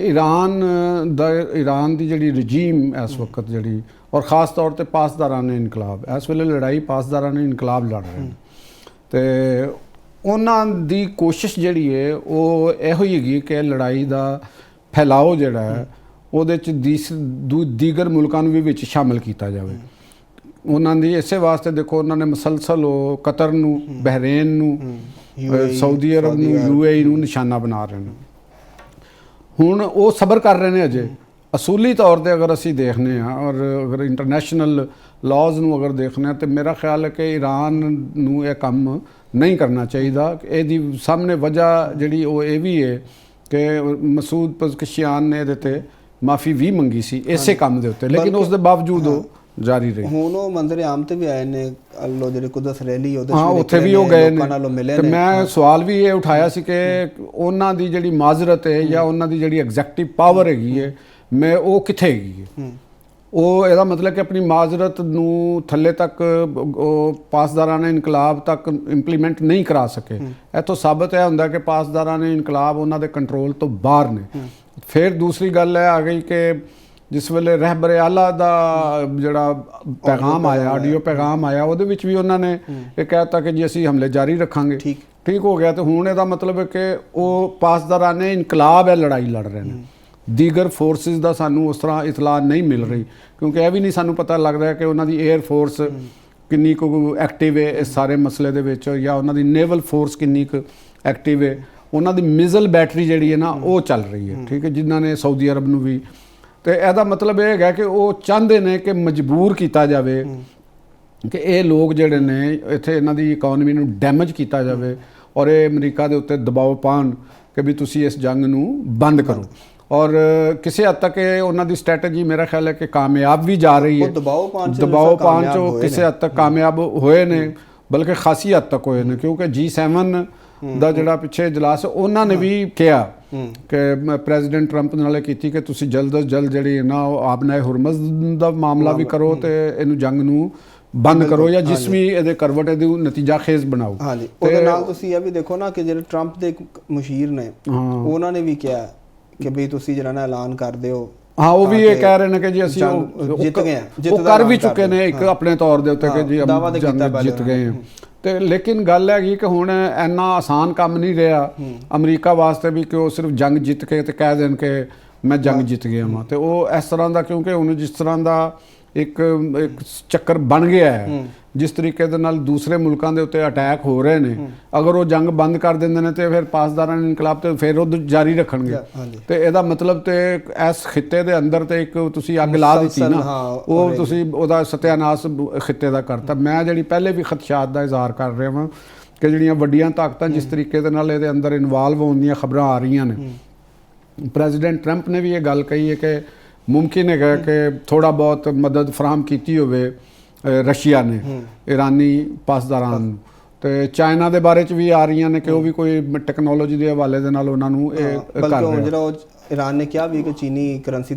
ਈਰਾਨ ਦੀ ਜਿਹੜੀ ਰਜੀਮ ਇਸ ਵਕਤ ਜਿਹੜੀ, ਔਰ ख़ास ਤੌਰ ਤੇ ਪਾਸਦਾਰਾਨੇ ਇਨਕਲਾਬ, ਇਸ ਵੇਲੇ ਲੜਾਈ ਪਾਸਦਾਰਾਨੇ ਇਨਕਲਾਬ ਲੜ ਰਹੇ ਨੇ ਤੇ ਉਹਨਾਂ ਦੀ ਕੋਸ਼ਿਸ਼ ਜਿਹੜੀ ਹੈ ਉਹ ਇਹੋ ਹੀ ਹੈਗੀ ਕਿ ਲੜਾਈ ਦਾ ਫੈਲਾਓ ਜਿਹੜਾ ਹੈ ਉਹਦੇ 'ਚ ਦੀਗਰ ਮੁਲਕਾਂ ਨੂੰ ਵੀ ਵਿੱਚ ਸ਼ਾਮਲ ਕੀਤਾ ਜਾਵੇ। ਉਹਨਾਂ ਦੀ ਇਸੇ ਵਾਸਤੇ ਦੇਖੋ ਉਹਨਾਂ ਨੇ ਮੁਸਲਸਲ ਉਹ ਕਤਰ ਨੂੰ, ਬਹਿਰੇਨ ਨੂੰ, ਸਾਊਦੀ ਅਰਬ ਨੂੰ, UAE ਨੂੰ ਨਿਸ਼ਾਨਾ ਬਣਾ ਰਹੇ ਨੇ। ਹੁਣ ਉਹ ਸਬਰ ਕਰ ਰਹੇ ਨੇ ਅਜੇ। ਅਸੂਲੀ ਤੌਰ ਤੇ ਅਗਰ ਅਸੀਂ ਦੇਖਦੇ ਹਾਂ ਔਰ ਅਗਰ ਇੰਟਰਨੈਸ਼ਨਲ ਲਾਜ਼ ਨੂੰ ਅਗਰ ਦੇਖਦੇ ਹਾਂ ਤਾਂ ਮੇਰਾ ਖਿਆਲ ਹੈ ਕਿ ਈਰਾਨ ਨੂੰ ਇਹ ਕੰਮ ਨਹੀਂ ਕਰਨਾ ਚਾਹੀਦਾ। ਇਹਦੀ ਸਾਹਮਣੇ ਵਜ੍ਹਾ ਜਿਹੜੀ ਉਹ ਇਹ ਵੀ ਹੈ ਕਿ ਮਸੂਦ ਪਜ਼ਕਸ਼ੀਆਨ ਨੇ ਇਹਦੇ ਤੇ ਮਾਫੀ ਵੀ ਮੰਗੀ ਸੀ ਇਸੇ ਕੰਮ ਦੇ ਉੱਤੇ, ਲੇਕਿਨ ਉਸ ਦੇ ਬਾਵਜੂਦ ਉਹ ਜਾਰੀ ਰਹੀ। ਹੁਣ ਉਹ ਮੰਜ਼ਰ ਆਮ ਤੇ ਵੀ ਆਏ ਨੇ, ਅੱਲੋ ਜਿਹੜੇ ਕੁਦਸ ਰੈਲੀ ਉਹਦੇ ਉੱਥੇ ਵੀ ਉਹ ਗਏ ਨੇ ਤੇ ਮੈਂ ਸਵਾਲ ਵੀ ਇਹ ਉਠਾਇਆ ਸੀ ਕਿ ਉਹਨਾਂ ਦੀ ਜਿਹੜੀ ਮਾਜ਼ਰਤ ਹੈ ਜਾਂ ਉਹਨਾਂ ਦੀ ਜਿਹੜੀ ਐਗਜ਼ੈਕਟਿਵ ਪਾਵਰ ਹੈਗੀ ਹੈ ਮੈਂ ਉਹ ਕਿੱਥੇ ਹੈਗੀ ਹੈ। ਉਹ ਇਹਦਾ ਮਤਲਬ ਕਿ ਆਪਣੀ ਮਾਜ਼ਰਤ ਨੂੰ ਥੱਲੇ ਤੱਕ ਉਹ ਪਾਸਦਾਰਾਨਾ ਇਨਕਲਾਬ ਤੱਕ ਇੰਪਲੀਮੈਂਟ ਨਹੀਂ ਕਰਾ ਸਕੇ। ਇੱਥੋਂ ਸਾਬਤ ਇਹ ਹੁੰਦਾ ਕਿ ਪਾਸਦਾਰਾਨਾ ਇਨਕਲਾਬ ਉਹਨਾਂ ਦੇ ਕੰਟਰੋਲ ਤੋਂ ਬਾਹਰ ਨੇ। ਫਿਰ ਦੂਸਰੀ ਗੱਲ ਇਹ ਆ ਗਈ ਕਿ ਜਿਸ ਵੇਲੇ ਰਹਿਬਰ ਆਲਾ ਦਾ ਜਿਹੜਾ ਪੈਗਾਮ ਆਇਆ, ਆਡੀਓ ਪੈਗਾਮ ਆਇਆ, ਉਹਦੇ ਵਿੱਚ ਵੀ ਉਹਨਾਂ ਨੇ ਇਹ ਕਹਿ ਦਿੱਤਾ ਕਿ ਜੀ ਅਸੀਂ ਹਮਲੇ ਜਾਰੀ ਰੱਖਾਂਗੇ। ਠੀਕ ਹੋ ਗਿਆ। ਤੇ ਹੁਣ ਇਹਦਾ ਮਤਲਬ ਹੈ ਕਿ ਉਹ ਪਾਸਦਾਰਾਨੇ ਇਨਕਲਾਬ ਹੈ ਲੜਾਈ ਲੜ ਰਹੇ ਨੇ। ਦੀਗਰ ਫੋਰਸਿਸ ਦਾ ਸਾਨੂੰ ਉਸ ਤਰ੍ਹਾਂ ਇਤਲਾਹ ਨਹੀਂ ਮਿਲ ਰਹੀ, ਕਿਉਂਕਿ ਇਹ ਵੀ ਨਹੀਂ ਸਾਨੂੰ ਪਤਾ ਲੱਗਦਾ ਕਿ ਉਹਨਾਂ ਦੀ 에ਅਰ ਫੋਰਸ ਕਿੰਨੀ ਕੁ ਐਕਟਿਵ ਹੈ ਇਸ ਸਾਰੇ ਮਸਲੇ ਦੇ ਵਿੱਚ, ਜਾਂ ਉਹਨਾਂ ਦੀ ਨੇਵਲ ਫੋਰਸ ਕਿੰਨੀ ਕੁ ਐਕਟਿਵ ਹੈ। ਉਹਨਾਂ ਦੀ ਮਿਜ਼ਲ ਬੈਟਰੀ ਜਿਹੜੀ ਹੈ ਨਾ ਉਹ ਚੱਲ ਰਹੀ ਹੈ, ਠੀਕ ਹੈ, ਜਿਨ੍ਹਾਂ ਨੇ ਸਾਊਦੀ ਅਰਬ ਨੂੰ ਵੀ। ਤੇ ਇਹਦਾ ਮਤਲਬ ਇਹ ਹੈਗਾ ਕਿ ਉਹ ਚਾਹੁੰਦੇ ਨੇ ਕਿ ਮਜਬੂਰ ਕੀਤਾ ਜਾਵੇ ਕਿ ਇਹ ਲੋਕ ਜਿਹੜੇ ਨੇ ਇੱਥੇ ਇਹਨਾਂ ਦੀ ਇਕਨੋਮੀ ਨੂੰ ਡੈਮੇਜ ਕੀਤਾ ਜਾਵੇ ਔਰ ਇਹ ਅਮਰੀਕਾ ਦੇ ਉੱਤੇ ਦਬਾਅ ਪਾਉਣ ਕਿ ਵੀ ਤੁਸੀਂ ਇਸ ਜੰਗ ਨੂੰ ਬੰਦ ਕਰੋ। ਔਰ ਕਿਸੇ ਹੱਦ ਤੱਕ ਉਹਨਾਂ ਦੀ ਸਟ੍ਰੈਟਜੀ ਮੇਰਾ ਖਿਆਲ ਹੈ ਕਿ ਕਾਮਯਾਬ ਵੀ ਜਾ ਰਹੀ ਹੈ। ਦਬਾਅ ਪਾਉਣ 'ਚ ਕਿਸੇ ਹੱਦ ਤੱਕ ਕਾਮਯਾਬ ਹੋਏ ਨੇ, ਬਲਕਿ ਖਾਸੀ ਹੱਦ ਤੱਕ ਹੋਏ ਨੇ, ਕਿਉਂਕਿ G7 ਦਾ ਜਿਹੜਾ ਪਿੱਛੇ ਇਜਲਾਸ ਉਹਨਾਂ ਨੇ ਵੀ ਕਿਹਾ ਕਿ ਪ੍ਰੈਜ਼ੀਡੈਂਟ ਟਰੰਪ ਨਾਲ ਕੀਤੀ ਕਿ ਤੁਸੀਂ ਜਲਦ ਤੋਂ ਜਲਦ ਜਿਹੜੀ ਨਾ ਆਪਣਾ ਹੁਰਮਜ਼ ਦਾ ਮਾਮਲਾ ਵੀ ਕਰੋ ਤੇ ਇਹਨੂੰ ਜੰਗ ਨੂੰ ਬੰਦ ਕਰੋ ਜਾਂ ਜਿਸ ਵੀ ਇਹਦੇ ਕਰਵਟ ਇਹਦੇ ਨਤੀਜਾ ਖੇਜ਼ ਬਣਾਓ। ਹਾਂਜੀ, ਉਹਦੇ ਨਾਲ ਤੁਸੀਂ ਇਹ ਵੀ ਦੇਖੋ ਨਾ ਕਿ ਜਿਹੜੇ ਟਰੰਪ ਦੇ ਮੁਸ਼ੀਰ ਨੇ ਉਹਨਾਂ ਨੇ ਵੀ ਕਿਹਾ ਕਿ ਵੀ ਤੁਸੀਂ ਜਿਹੜਾ ਨਾ ਐਲਾਨ ਕਰ ਦਿਓ। ਹਾਂ, ਉਹ ਵੀ ਇਹ ਕਹਿ ਰਹੇ ਨੇ ਕਿ ਜੀ ਅਸੀਂ ਜਿੱਤ ਗਏ ਹਾਂ, ਉਹ ਕਰ ਵੀ ਚੁੱਕੇ ਨੇ ਇੱਕ ਆਪਣੇ ਤੌਰ ਦੇ ਉੱਤੇ ਕਿ ਜੀ ਜਿੱਤ ਗਏ ਹਾਂ। ਤੇ ਲੇਕਿਨ ਗੱਲ ਹੈਗੀ ਕਿ ਹੁਣ ਇੰਨਾ ਆਸਾਨ ਕੰਮ ਨਹੀਂ ਰਿਹਾ ਅਮਰੀਕਾ ਵਾਸਤੇ ਵੀ ਕਿ ਉਹ ਸਿਰਫ ਜੰਗ ਜਿੱਤ ਕੇ ਤੇ ਕਹਿ ਦੇਣ ਕਿ ਮੈਂ ਜੰਗ ਜਿੱਤ ਗਿਆ ਹਾਂ। ਤੇ ਉਹ ਇਸ ਤਰ੍ਹਾਂ ਦਾ, ਕਿਉਂਕਿ ਹੁਣ ਜਿਸ ਤਰ੍ਹਾਂ ਦਾ ਇੱਕ ਚੱਕਰ ਬਣ ਗਿਆ ਹੈ, ਜਿਸ ਤਰੀਕੇ ਦੇ ਨਾਲ ਦੂਸਰੇ ਮੁਲਕਾਂ ਦੇ ਉੱਤੇ ਅਟੈਕ ਹੋ ਰਹੇ ਨੇ, ਅਗਰ ਉਹ ਜੰਗ ਬੰਦ ਕਰ ਦਿੰਦੇ ਨੇ ਤੇ ਫਿਰ ਪਾਸਦਾਰਾਨਾ ਇਨਕਲਾਬ ਤੇ ਫਿਰ ਉਹ ਜਾਰੀ ਰੱਖਣਗੇ। ਤੇ ਇਹਦਾ ਮਤਲਬ ਤੇ ਇਸ ਖਿੱਤੇ ਦੇ ਅੰਦਰ ਤੇ ਇੱਕ ਤੁਸੀਂ ਅੱਗ ਲਾ ਦਿੱਤੀ ਨਾ, ਉਹ ਤੁਸੀਂ ਉਹਦਾ ਸਤਿਆਨਾਸ਼ ਖਿੱਤੇ ਦਾ ਕਰਤਾ। ਮੈਂ ਜਿਹੜੀ ਪਹਿਲੇ ਵੀ ਖਦਸ਼ਾਤ ਦਾ ਇਜ਼ਹਾਰ ਕਰ ਰਿਹਾ ਹਾਂ ਕਿ ਜਿਹੜੀਆਂ ਵੱਡੀਆਂ ਤਾਕਤਾਂ ਜਿਸ ਤਰੀਕੇ ਦੇ ਨਾਲ ਇਹਦੇ ਅੰਦਰ ਇਨਵਾਲਵ ਹੋਣ ਦੀਆਂ ਖਬਰਾਂ ਆ ਰਹੀਆਂ ਨੇ, ਪ੍ਰੈਜ਼ੀਡੈਂਟ ਟਰੰਪ ਨੇ ਵੀ ਇਹ ਗੱਲ ਕਹੀ ਹੈ ਕਿ ਮੁਮਕਿਨ ਹੈਗਾ ਕਿ ਥੋੜਾ ਬਹੁਤ ਮਦਦ ਫਰਾਹਮ ਕੀਤੀ ਹੋਵੇ ਰਸ਼ੀਆ ਨੇ ਈਰਾਨੀ ਪਾਸਦਾਰਾਂ ਨੂੰ। ਤੇ ਚਾਈਨਾ ਦੇ ਬਾਰੇ ਚ ਵੀ ਆ ਰਹੀਆਂ ਨੇ ਕਿ ਉਹ ਵੀ ਕੋਈ ਟੈਕਨੋਲੋਜੀ ਦੇ ਹਵਾਲੇ ਦੇ ਨਾਲ ਉਹਨਾਂ ਨੂੰ ਇਹ ਕਰ ਰਿਹਾ। ਜਿਹੜਾ ਈਰਾਨ ਨੇ ਕਿਹਾ ਵੀ ਕਿ ਚੀਨੀ ਕਰੰਸੀ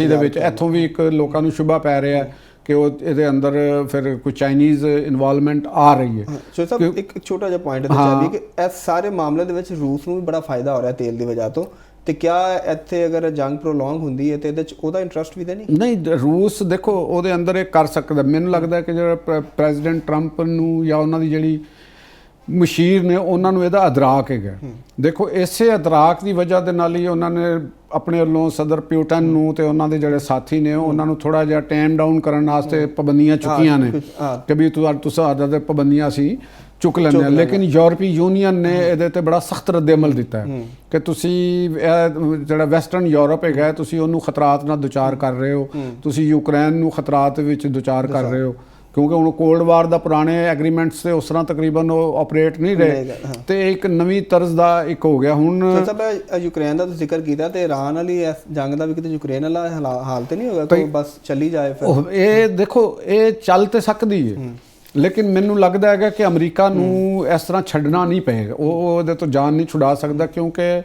ਦੇ ਵਿੱਚ ਇੱਥੋਂ ਵੀ ਇੱਕ ਲੋਕਾਂ ਨੂੰ ਸ਼ੁਭਾ ਪੈ ਰਿਹਾ ਕਿ ਉਹ ਇਹਦੇ ਅੰਦਰ ਫਿਰ ਕੋਈ ਚਾਈਨੀਜ਼ ਇਨਵੋਲਵਮੈਂਟ ਆ ਰਹੀ ਹੈ। ਸੋ ਸਭ ਇੱਕ ਛੋਟਾ ਜਿਹਾ ਪੁਆਇੰਟ ਤੇ ਚੱਲੀ ਕਿ ਇਸ ਸਾਰੇ ਮਾਮਲੇ ਦੇ ਵਿੱਚ ਰੂਸ ਨੂੰ ਵੀ ਬੜਾ ਫਾਇਦਾ ਹੋ ਰਿਹਾ ਤੇਲ ਦੀ ਵਜ੍ਹਾ ਤੋਂ। ਤੇ ਕਿਆ ਇੱਥੇ ਅਗਰ ਜੰਗ ਪ੍ਰੋਲੋਂਗ ਹੁੰਦੀ ਹੈ ਤੇ ਇਹਦੇ 'ਚ ਉਹਦਾ ਇੰਟਰਸਟ ਵੀ ਤਾਂ ਨਹੀਂ? ਰੂਸ ਦੇਖੋ ਉਹਦੇ ਅੰਦਰ ਇਹ ਕਰ ਸਕਦਾ। ਮੈਨੂੰ ਲੱਗਦਾ ਕਿ ਜਿਹੜਾ ਪ੍ਰੈਜ਼ੀਡੈਂਟ ਟਰੰਪ ਨੂੰ ਜਾਂ ਉਹਨਾਂ ਦੀ ਜਿਹੜੀ ਮੁਸ਼ੀਰ ਨੇ ਉਹਨਾਂ ਨੂੰ ਇਹਦਾ ਅਦਰਾਕ ਹੈਗਾ। ਦੇਖੋ ਇਸੇ ਅਦਰਾਕ ਦੀ ਵਜ੍ਹਾ ਦੇ ਨਾਲ ਹੀ ਉਹਨਾਂ ਨੇ ਆਪਣੇ ਵੱਲੋਂ ਸਦਰ ਪਿਊਟਨ ਨੂੰ ਤੇ ਉਹਨਾਂ ਦੇ ਜਿਹੜੇ ਸਾਥੀ ਨੇ ਉਹਨਾਂ ਨੂੰ ਥੋੜਾ ਜਿਹਾ ਟੈਮ ਡਾਊਨ ਕਰਨ ਵਾਸਤੇ ਪਾਬੰਦੀਆਂ ਚੁੱਕੀਆਂ ਨੇ ਕਿ ਵੀ ਤੁਸੀਂ ਆਦਰ ਦੇ ਪਾਬੰਦੀਆਂ ਸੀ ਚੁੱਕ ਲੈਂਦੇ ਹਾਂ। ਲੇਕਿਨ ਯੂਰਪੀ ਯੂਨੀਅਨ ਨੇ ਇਹਦੇ ਤੇ ਬੜਾ ਸਖਤ ਰੱਦ-ਏ-ਅਮਲ ਦਿੱਤਾ ਹੈ ਕਿ ਤੁਸੀਂ ਜਿਹੜਾ ਵੈਸਟਰਨ ਯੂਰਪ ਹੈਗਾ ਤੁਸੀਂ ਉਹਨੂੰ ਖਤਰਾਤ ਨਾਲ ਦੁਚਾਰ ਕਰ ਰਹੇ ਹੋ, ਤੁਸੀਂ ਯੂਕਰੇਨ ਨੂੰ ਖਤਰਾਤ ਵਿੱਚ ਦੁਚਾਰ ਕਰ ਰਹੇ ਹੋ। ਕਿਉਂਕਿ ਹੁਣ ਕੋਲਡ ਵਾਰ ਦਾ ਪੁਰਾਣੇ ਐਗਰੀਮੈਂਟਸ ਤੇ ਉਸ ਤਰ੍ਹਾਂ ਤਕਰੀਬਨ ਉਹ ਆਪਰੇਟ ਨਹੀਂ ਰਹੇ ਤੇ ਇੱਕ ਨਵੀਂ ਤਰਜ਼ ਦਾ ਇੱਕ ਹੋ ਗਿਆ ਹੁਣ। ਸਭ ਯੂਕਰੇਨ ਦਾ ਜ਼ਿਕਰ ਕੀਤਾ ਤੇ ਈਰਾਨ ਵਾਲੀ ਇਸ ਜੰਗ ਦਾ ਵੀ ਕਿਤੇ ਯੂਕਰੇਨ ਵਾਲਾ ਹਾਲ ਤੇ ਨਹੀਂ ਹੋਗਾ ਕਿ ਬਸ ਚੱਲੀ ਜਾਏ ਫਿਰ? ਇਹ ਦੇਖੋ ਇਹ ਚੱਲ ਤੇ ਸਕਦੀ ਹੈ, ਲੇਕਿਨ ਮੈਨੂੰ ਲੱਗਦਾ ਹੈਗਾ ਕਿ ਅਮਰੀਕਾ ਨੂੰ ਇਸ ਤਰ੍ਹਾਂ ਛੱਡਣਾ ਨਹੀਂ ਪਏਗਾ, ਉਹ ਉਹਦੇ ਤੋਂ ਜਾਨ ਨਹੀਂ ਛੁਡਾ ਸਕਦਾ ਕਿਉਂਕਿ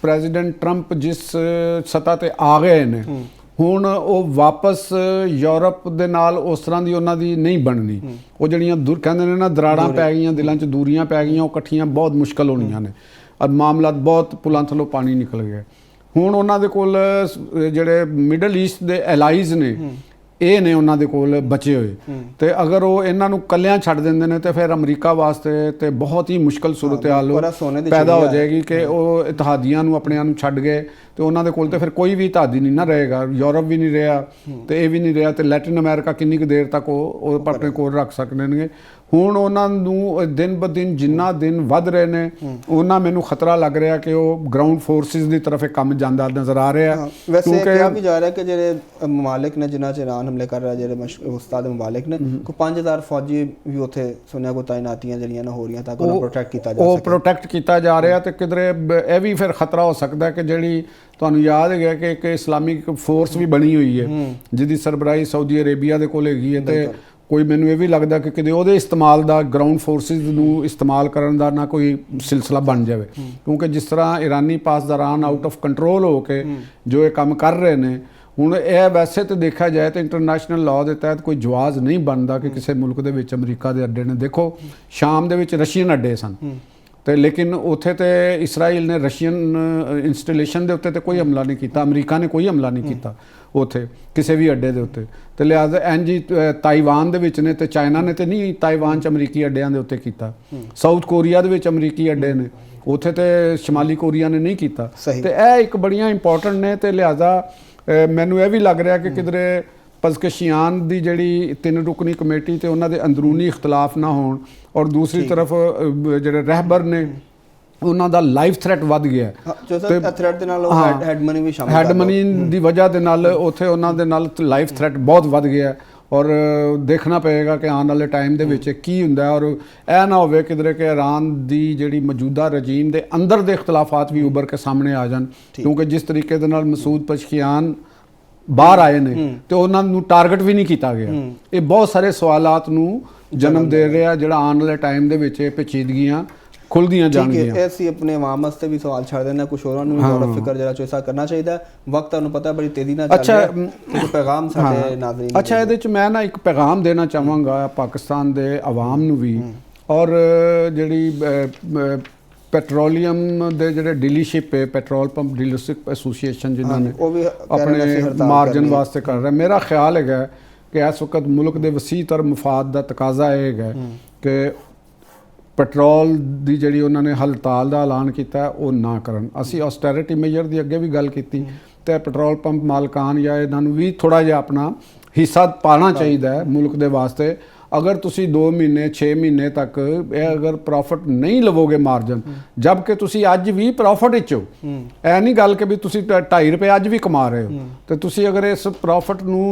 ਪ੍ਰੈਜ਼ੀਡੈਂਟ ਟਰੰਪ ਜਿਸ ਸੱਤਾ ਤੇ ਆ ਗਏ ਨੇ ਹੁਣ ਉਹ ਵਾਪਸ ਯੂਰਪ ਦੇ ਨਾਲ ਉਸ ਤਰ੍ਹਾਂ ਦੀ ਉਹਨਾਂ ਦੀ ਨਹੀਂ ਬਣਨੀ। ਉਹ ਜਿਹੜੀਆਂ ਕਹਿੰਦੇ ਨੇ ਨਾ ਦਰਾੜਾਂ ਪੈ ਗਈਆਂ, ਦਿਲਾਂ 'ਚ ਦੂਰੀਆਂ ਪੈ ਗਈਆਂ, ਉਹ ਇਕੱਠੀਆਂ ਬਹੁਤ ਮੁਸ਼ਕਲ ਹੋਣੀਆਂ ਨੇ ਔਰ ਮਾਮਲਾ ਬਹੁਤ ਪੁਲਾਂ ਥੱਲੋਂ ਪਾਣੀ ਨਿਕਲ ਗਿਆ। ਹੁਣ ਉਹਨਾਂ ਦੇ ਕੋਲ ਜਿਹੜੇ ਮਿਡਲ ਈਸਟ ਦੇ ਐਲਾਈਜ਼ ਨੇ ਇਹ ਨੇ ਉਹਨਾਂ ਦੇ ਕੋਲ ਬਚੇ ਹੋਏ ਤੇ ਅਗਰ ਉਹ ਇਹਨਾਂ ਨੂੰ ਕੱਲਿਆਂ ਛੱਡ ਦਿੰਦੇ ਨੇ ਤੇ ਫਿਰ ਅਮਰੀਕਾ ਵਾਸਤੇ ਤੇ ਬਹੁਤ ਹੀ ਮੁਸ਼ਕਲ ਸੂਰਤ ਹਾਲ ਪੈਦਾ ਹੋ ਜਾਏਗੀ ਕਿ ਉਹ ਇਤਿਹਾਦੀਆਂ ਨੂੰ ਆਪਣਿਆਂ ਨੂੰ ਛੱਡ ਗਏ ਤੇ ਉਹਨਾਂ ਦੇ ਕੋਲ ਤੇ ਫਿਰ ਕੋਈ ਵੀ ਇਤਿਹਾਦੀ ਨਹੀਂ ਨਾ ਰਹੇਗਾ। ਯੂਰਪ ਵੀ ਨਹੀਂ ਰਿਹਾ ਤੇ ਇਹ ਵੀ ਨਹੀਂ ਰਿਹਾ ਤੇ ਲੈਟਿਨ ਅਮਰੀਕਾ ਕਿੰਨੀ ਕੁ ਦੇਰ ਤੱਕ ਉਹ ਆਪਣੇ ਕੋਲ ਰੱਖ ਸਕਣਗੇ। ਹੁਣ ਉਹਨਾਂ ਨੂੰ ਦਿਨ ਬ ਦਿਨ ਜਿੰਨਾ ਦਿਨ ਵੱਧ ਰਹੇ ਨੇ ਉਹਨਾਂ ਮੈਨੂੰ ਖਤਰਾ ਲੱਗ ਰਿਹਾ ਕਿ ਉਹ ਗਰਾਊਂਡ ਫੋਰਸਿਸ ਦੀ ਤਰਫ ਇਹ ਕੰਮ ਜਾਂਦਾ ਨਜ਼ਰ ਆ ਰਿਹਾ। ਵੈਸੇ ਕਿਹਾ ਵੀ ਜਾ ਰਿਹਾ ਕਿ ਜਿਹੜੇ ਮਮਾਲਿਕ ਨੇ ਜਿਨ੍ਹਾਂ 'ਚ ਈਰਾਨ ਹਮਲੇ ਕਰ ਰਿਹਾ, ਜਿਹੜੇ ਉਸਤਾਦ ਮਮਾਲਿਕ ਨੇ, ਕੋਈ 5000 ਫੌਜੀ ਵੀ ਉੱਥੇ ਸੁਣਿਆ ਕੋ ਤਾਇਨਾਤੀਆਂ ਜਿਹੜੀਆਂ ਨਾ ਹੋ ਰਹੀਆਂ ਤਾਂ ਉਹਨਾਂ ਪ੍ਰੋਟੈਕਟ ਕੀਤਾ ਜਾ ਸਕੇ। ਉਹ ਪ੍ਰੋਟੈਕਟ ਕੀਤਾ ਜਾ ਰਿਹਾ ਤੇ ਕਿਧਰੇ ਇਹ ਵੀ ਫਿਰ ਖਤਰਾ ਹੋ ਸਕਦਾ ਕਿ ਜਿਹੜੀ ਤੁਹਾਨੂੰ ਯਾਦ ਹੈਗਾ ਕਿ ਇੱਕ ਇਸਲਾਮਿਕ ਫੋਰਸ ਵੀ ਬਣੀ ਹੋਈ ਹੈ ਜਿਹਦੀ ਸਰਬਰਾਹੀ ਸਾਊਦੀ ਅਰੇਬੀਆ ਦੇ ਕੋਲ ਹੈਗੀ ਹੈ ਤੇ ਕੋਈ ਮੈਨੂੰ ਇਹ ਵੀ ਲੱਗਦਾ ਕਿ ਕਿਤੇ ਉਹਦੇ ਇਸਤੇਮਾਲ ਦਾ ਗਰਾਊਂਡ ਫੋਰਸਿਸ ਨੂੰ ਇਸਤੇਮਾਲ ਕਰਨ ਦਾ ਨਾ ਕੋਈ ਸਿਲਸਿਲਾ ਬਣ ਜਾਵੇ ਕਿਉਂਕਿ ਜਿਸ ਤਰ੍ਹਾਂ ਇਰਾਨੀ ਪਾਸਦਾਰਾਨ ਆਊਟ ਆਫ ਕੰਟਰੋਲ ਹੋ ਕੇ ਜੋ ਇਹ ਕੰਮ ਕਰ ਰਹੇ ਨੇ ਹੁਣ ਇਹ ਵੈਸੇ ਤਾਂ ਦੇਖਿਆ ਜਾਏ ਤਾਂ ਇੰਟਰਨੈਸ਼ਨਲ ਲਾਅ ਦੇ ਤਹਿਤ ਕੋਈ ਜਵਾਜ਼ ਨਹੀਂ ਬਣਦਾ ਕਿ ਕਿਸੇ ਮੁਲਕ ਦੇ ਵਿੱਚ ਅਮਰੀਕਾ ਦੇ ਅੱਡੇ ਨੇ। ਦੇਖੋ ਸ਼ਾਮ ਦੇ ਵਿੱਚ ਰਸ਼ੀਅਨ ਅੱਡੇ ਸਨ ਤੇ ਲੇਕਿਨ ਉੱਥੇ ਤੇ ਇਸਰਾਈਲ ਨੇ ਰਸ਼ੀਅਨ ਇੰਸਟਾਲੇਸ਼ਨ ਦੇ ਉੱਤੇ ਤੇ ਕੋਈ ਹਮਲਾ ਨਹੀਂ ਕੀਤਾ, ਅਮਰੀਕਾ ਨੇ ਕੋਈ ਹਮਲਾ ਨਹੀਂ ਕੀਤਾ ਉੱਥੇ ਕਿਸੇ ਵੀ ਅੱਡੇ ਦੇ ਉੱਤੇ ਤੇ ਲਿਹਾਜ਼ਾ ਇੰਜ ਤਾਈਵਾਨ ਦੇ ਵਿੱਚ ਨੇ ਤੇ ਚਾਈਨਾ ਨੇ ਤੇ ਨਹੀਂ ਤਾਈਵਾਨ 'ਚ ਅਮਰੀਕੀ ਅੱਡਿਆਂ ਦੇ ਉੱਤੇ ਕੀਤਾ। ਸਾਊਥ ਕੋਰੀਆ ਦੇ ਵਿੱਚ ਅਮਰੀਕੀ ਅੱਡੇ ਨੇ ਉੱਥੇ ਤੇ ਸ਼ਮਾਲੀ ਕੋਰੀਆ ਨੇ ਨਹੀਂ ਕੀਤਾ ਤੇ ਇਹ ਇੱਕ ਬੜੀਆਂ ਇੰਪੋਰਟੈਂਟ ਨੇ ਤੇ ਲਿਹਾਜ਼ਾ ਮੈਨੂੰ ਇਹ ਵੀ ਲੱਗ ਰਿਹਾ ਕਿ ਕਿਧਰੇ ਪਜ਼ਕਸ਼ੀਆਨ ਦੀ ਜਿਹੜੀ 3 ਰੁਕਨੀ ਕਮੇਟੀ ਤੇ ਉਹਨਾਂ ਦੇ ਅੰਦਰੂਨੀ ਇਖਤਲਾਫ ਨਾ ਹੋਣ ਔਰ ਦੂਸਰੀ ਤਰਫ ਜਿਹੜੇ ਰਹਿਬਰ ਨੇ ਉਹਨਾਂ ਦਾ ਲਾਈਫ ਥ੍ਰੈਟ ਵੱਧ ਗਿਆ ਤੇ ਥ੍ਰੈਟ ਦੇ ਨਾਲ ਹੈਡ ਮਨੀ ਵੀ ਸ਼ਾਮਿਲ ਹੈਡ ਮਨੀ ਦੀ ਵਜ੍ਹਾ ਦੇ ਨਾਲ ਉੱਥੇ ਉਹਨਾਂ ਦੇ ਨਾਲ ਲਾਈਫ ਥ੍ਰੈਟ ਬਹੁਤ ਵੱਧ ਗਿਆ ਔਰ ਦੇਖਣਾ ਪਏਗਾ ਕਿ ਆਉਣ ਵਾਲੇ ਟਾਈਮ ਦੇ ਵਿੱਚ ਕੀ ਹੁੰਦਾ ਔਰ ਇਹ ਨਾ ਹੋਵੇ ਕਿਧਰੇ ਕਿ ਈਰਾਨ ਦੀ ਜਿਹੜੀ ਮੌਜੂਦਾ ਰਜੀਮ ਦੇ ਅੰਦਰ ਦੇ ਇਖਤਲਾਫਾਤ ਵੀ ਉੱਭਰ ਕੇ ਸਾਹਮਣੇ ਆ ਜਾਣ ਕਿਉਂਕਿ ਜਿਸ ਤਰੀਕੇ ਦੇ ਨਾਲ ਮਸੂਦ ਪਜ਼ਕਸ਼ੀਆਨ ਬਾਹਰ ਆਏ ਨੇ ਤੇ ਉਹਨਾਂ ਨੂੰ ਟਾਰਗੇਟ ਵੀ ਨਹੀਂ ਕੀਤਾ ਗਿਆ। ਇਹ ਬਹੁਤ ਸਾਰੇ ਸਵਾਲਾਤ ਨੂੰ ਜਨਮ ਦੇ ਰਿਹਾ ਜਿਹੜਾ ਆਉਣ ਵਾਲੇ ਟਾਈਮ ਦੇ ਵਿੱਚ ਇਹ ਪੇਚੀਦਗੀਆਂ ਖੁੱਲਦੀਆਂ ਜਾਣਗੀਆਂ। ਇਹ ਅਸੀਂ ਆਪਣੇ ਆਵਾਮ ਵਾਸਤੇ ਵੀ ਸਵਾਲ ਛੱਡ ਦੇਣਾ, ਕੁਝ ਹੋਰਾਂ ਨੂੰ ਵੀ ਥੋੜਾ ਫਿਕਰ ਜਿਹੜਾ ਚੋਇਸਾ ਕਰਨਾ ਚਾਹੀਦਾ। ਵਕਤ ਤੁਹਾਨੂੰ ਪਤਾ ਬੜੀ ਤੇਜ਼ੀ ਨਾਲ ਚੱਲ ਰਿਹਾ ਹੈ। ਪੈਗਾਮ ਸਾਡੇ ਨਾਜ਼ਰੀਨ ਅੱਛਾ ਇਹਦੇ 'ਚ ਮੈਂ ਨਾ ਇੱਕ ਪੈਗਾਮ ਦੇਣਾ ਚਾਹਾਂਗਾ ਪਾਕਿਸਤਾਨ ਦੇ ਆਵਾਮ ਨੂੰ ਵੀ ਔਰ ਜਿਹੜੀ ਪੈਟਰੋਲੀਅਮ ਦੇ ਜਿਹੜੇ ਡੀਲਰਸ਼ਿਪ ਹੈ ਪੈਟਰੋਲ ਪੰਪ ਡੀਲਰਸ਼ਿਪ ਐਸੋਸੀਏਸ਼ਨ ਜਿਨ੍ਹਾਂ ਨੇ ਉਹ ਵੀ ਆਪਣੇ ਮਾਰਜਨ ਵਾਸਤੇ ਕਰ ਰਿਹਾ। ਮੇਰਾ ਖਿਆਲ ਹੈਗਾ ਕਿ ਇਸ ਵਕਤ ਮੁਲਕ ਦੇ ਵਸੀਹ ਤਰ ਮਫਾਦ ਦਾ ਤਕਾਜ਼ਾ ਇਹ ਹੈਗਾ ਕਿ ਪੈਟਰੋਲ ਦੀ ਜਿਹੜੀ ਉਹਨਾਂ ਨੇ ਹੜਤਾਲ ਦਾ ਐਲਾਨ ਕੀਤਾ ਉਹ ਨਾ ਕਰਨ। ਅਸੀਂ ਆਸਟੈਰਿਟੀ ਮੇਜਰ ਦੀ ਅੱਗੇ ਵੀ ਗੱਲ ਕੀਤੀ ਤੇ ਪੈਟਰੋਲ ਪੰਪ ਮਾਲਕਾਨ ਜਾਂ ਇਹਨਾਂ ਨੂੰ ਵੀ ਥੋੜਾ ਜਿਹਾ ਆਪਣਾ ਹਿੱਸਾ ਪਾਣਾ ਚਾਹੀਦਾ ਹੈ ਮੁਲਕ ਦੇ ਵਾਸਤੇ। ਅਗਰ ਤੁਸੀਂ 2 ਮਹੀਨੇ 6 ਮਹੀਨੇ ਤੱਕ ਇਹ ਅਗਰ ਪ੍ਰੋਫਿਟ ਨਹੀਂ ਲਵੋਗੇ ਮਾਰਜਨ ਜਦ ਕਿ ਤੁਸੀਂ ਅੱਜ ਵੀ ਪ੍ਰੋਫਿਟ ਵਿੱਚ ਹੋ, ਇਹ ਨਹੀਂ ਗੱਲ ਕਿ ਵੀ ਤੁਸੀਂ 2.5 ਰੁਪਏ ਅੱਜ ਵੀ ਕਮਾ ਰਹੇ ਹੋ ਤੇ ਤੁਸੀਂ ਅਗਰ ਇਸ ਪ੍ਰੋਫਿਟ ਨੂੰ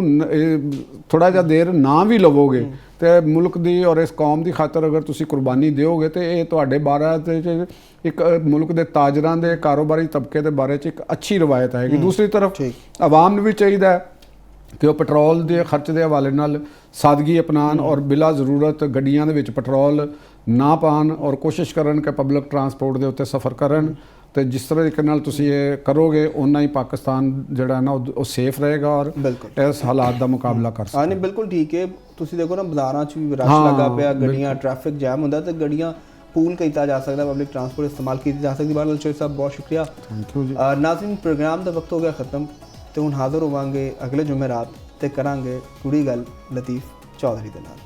ਥੋੜਾ ਜਿਹਾ ਦੇਰ ਨਾ ਵੀ ਲਵੋਗੇ ਤੇ ਮੁਲਕ ਦੀ ਔਰ ਇਸ ਕੌਮ ਦੀ ਖਾਤਰ ਅਗਰ ਤੁਸੀਂ ਕੁਰਬਾਨੀ ਦਿਓਗੇ ਤੇ ਇਹ ਤੁਹਾਡੇ ਬਾਰੇ ਤੇ ਇੱਕ ਮੁਲਕ ਦੇ ਤਾਜਰਾਂ ਦੇ ਕਾਰੋਬਾਰੀ ਤਬਕੇ ਦੇ ਬਾਰੇ 'ਚ ਇੱਕ ਅੱਛੀ ਰਵਾਇਤ ਆਏਗੀ। ਦੂਸਰੀ ਤਰਫ ਆਵਾਮ ਨੂੰ ਵੀ ਚਾਹੀਦਾ ਹੈ ਕਿ ਉਹ ਪੈਟਰੋਲ ਦੇ ਖਰਚ ਦੇ ਹਵਾਲੇ ਨਾਲ ਸਾਦਗੀ ਅਪਣਾਉਣ ਔਰ ਬਿਲਾ ਜ਼ਰੂਰਤ ਗੱਡੀਆਂ ਦੇ ਵਿੱਚ ਪੈਟਰੋਲ ਨਾ ਪਾਉਣ ਔਰ ਕੋਸ਼ਿਸ਼ ਕਰਨ ਕਿ ਪਬਲਿਕ ਟਰਾਂਸਪੋਰਟ ਦੇ ਉੱਤੇ ਸਫ਼ਰ ਕਰਨ ਤੇ ਜਿਸ ਤਰੀਕੇ ਨਾਲ ਤੁਸੀਂ ਇਹ ਕਰੋਗੇ ਉਨਾ ਹੀ ਪਾਕਿਸਤਾਨ ਜਿਹੜਾ ਨਾ ਉਹ ਸੇਫ ਰਹੇਗਾ ਔਰ ਇਸ ਹਾਲਾਤ ਦਾ ਮੁਕਾਬਲਾ ਕਰ ਸਕਦਾ। ਹਾਂ ਨਹੀਂ ਬਿਲਕੁਲ ਠੀਕ ਹੈ। ਤੁਸੀਂ ਦੇਖੋ ਨਾ ਬਾਜ਼ਾਰਾਂ 'ਚ ਵੀ ਰਸ਼ ਲੱਗਾ ਪਿਆ, ਗੱਡੀਆਂ ਟ੍ਰੈਫਿਕ ਜੈਮ ਹੁੰਦਾ ਤੇ ਗੱਡੀਆਂ ਪੂਲ ਕੀਤਾ ਜਾ ਸਕਦਾ, ਪਬਲਿਕ ਟਰਾਂਸਪੋਰਟ ਇਸਤੇਮਾਲ ਕੀਤੀ ਜਾ ਸਕਦੀ। ਬਹਾਲ ਚੋਈ ਸਾਹਿਬ ਬਹੁਤ ਸ਼ੁਕਰੀਆ। ਥੈਂਕ ਯੂ ਜੀ। ਨਾਜ਼ਰੀਨ ਪ੍ਰੋਗਰਾਮ ਦਾ ਵਕਤ ਹੋ ਗਿਆ ਖਤਮ ਤੇ ਹੁਣ ਹਾਜ਼ਰ ਹੋਵਾਂਗੇ ਅਗਲੇ ਜੁਮੇਰਾਤ ਤੇ ਕਰਾਂਗੇ ਪੂਰੀ ਗੱਲ ਲਤੀਫ ਚੌਧਰੀ ਦੇ ਨਾਲ।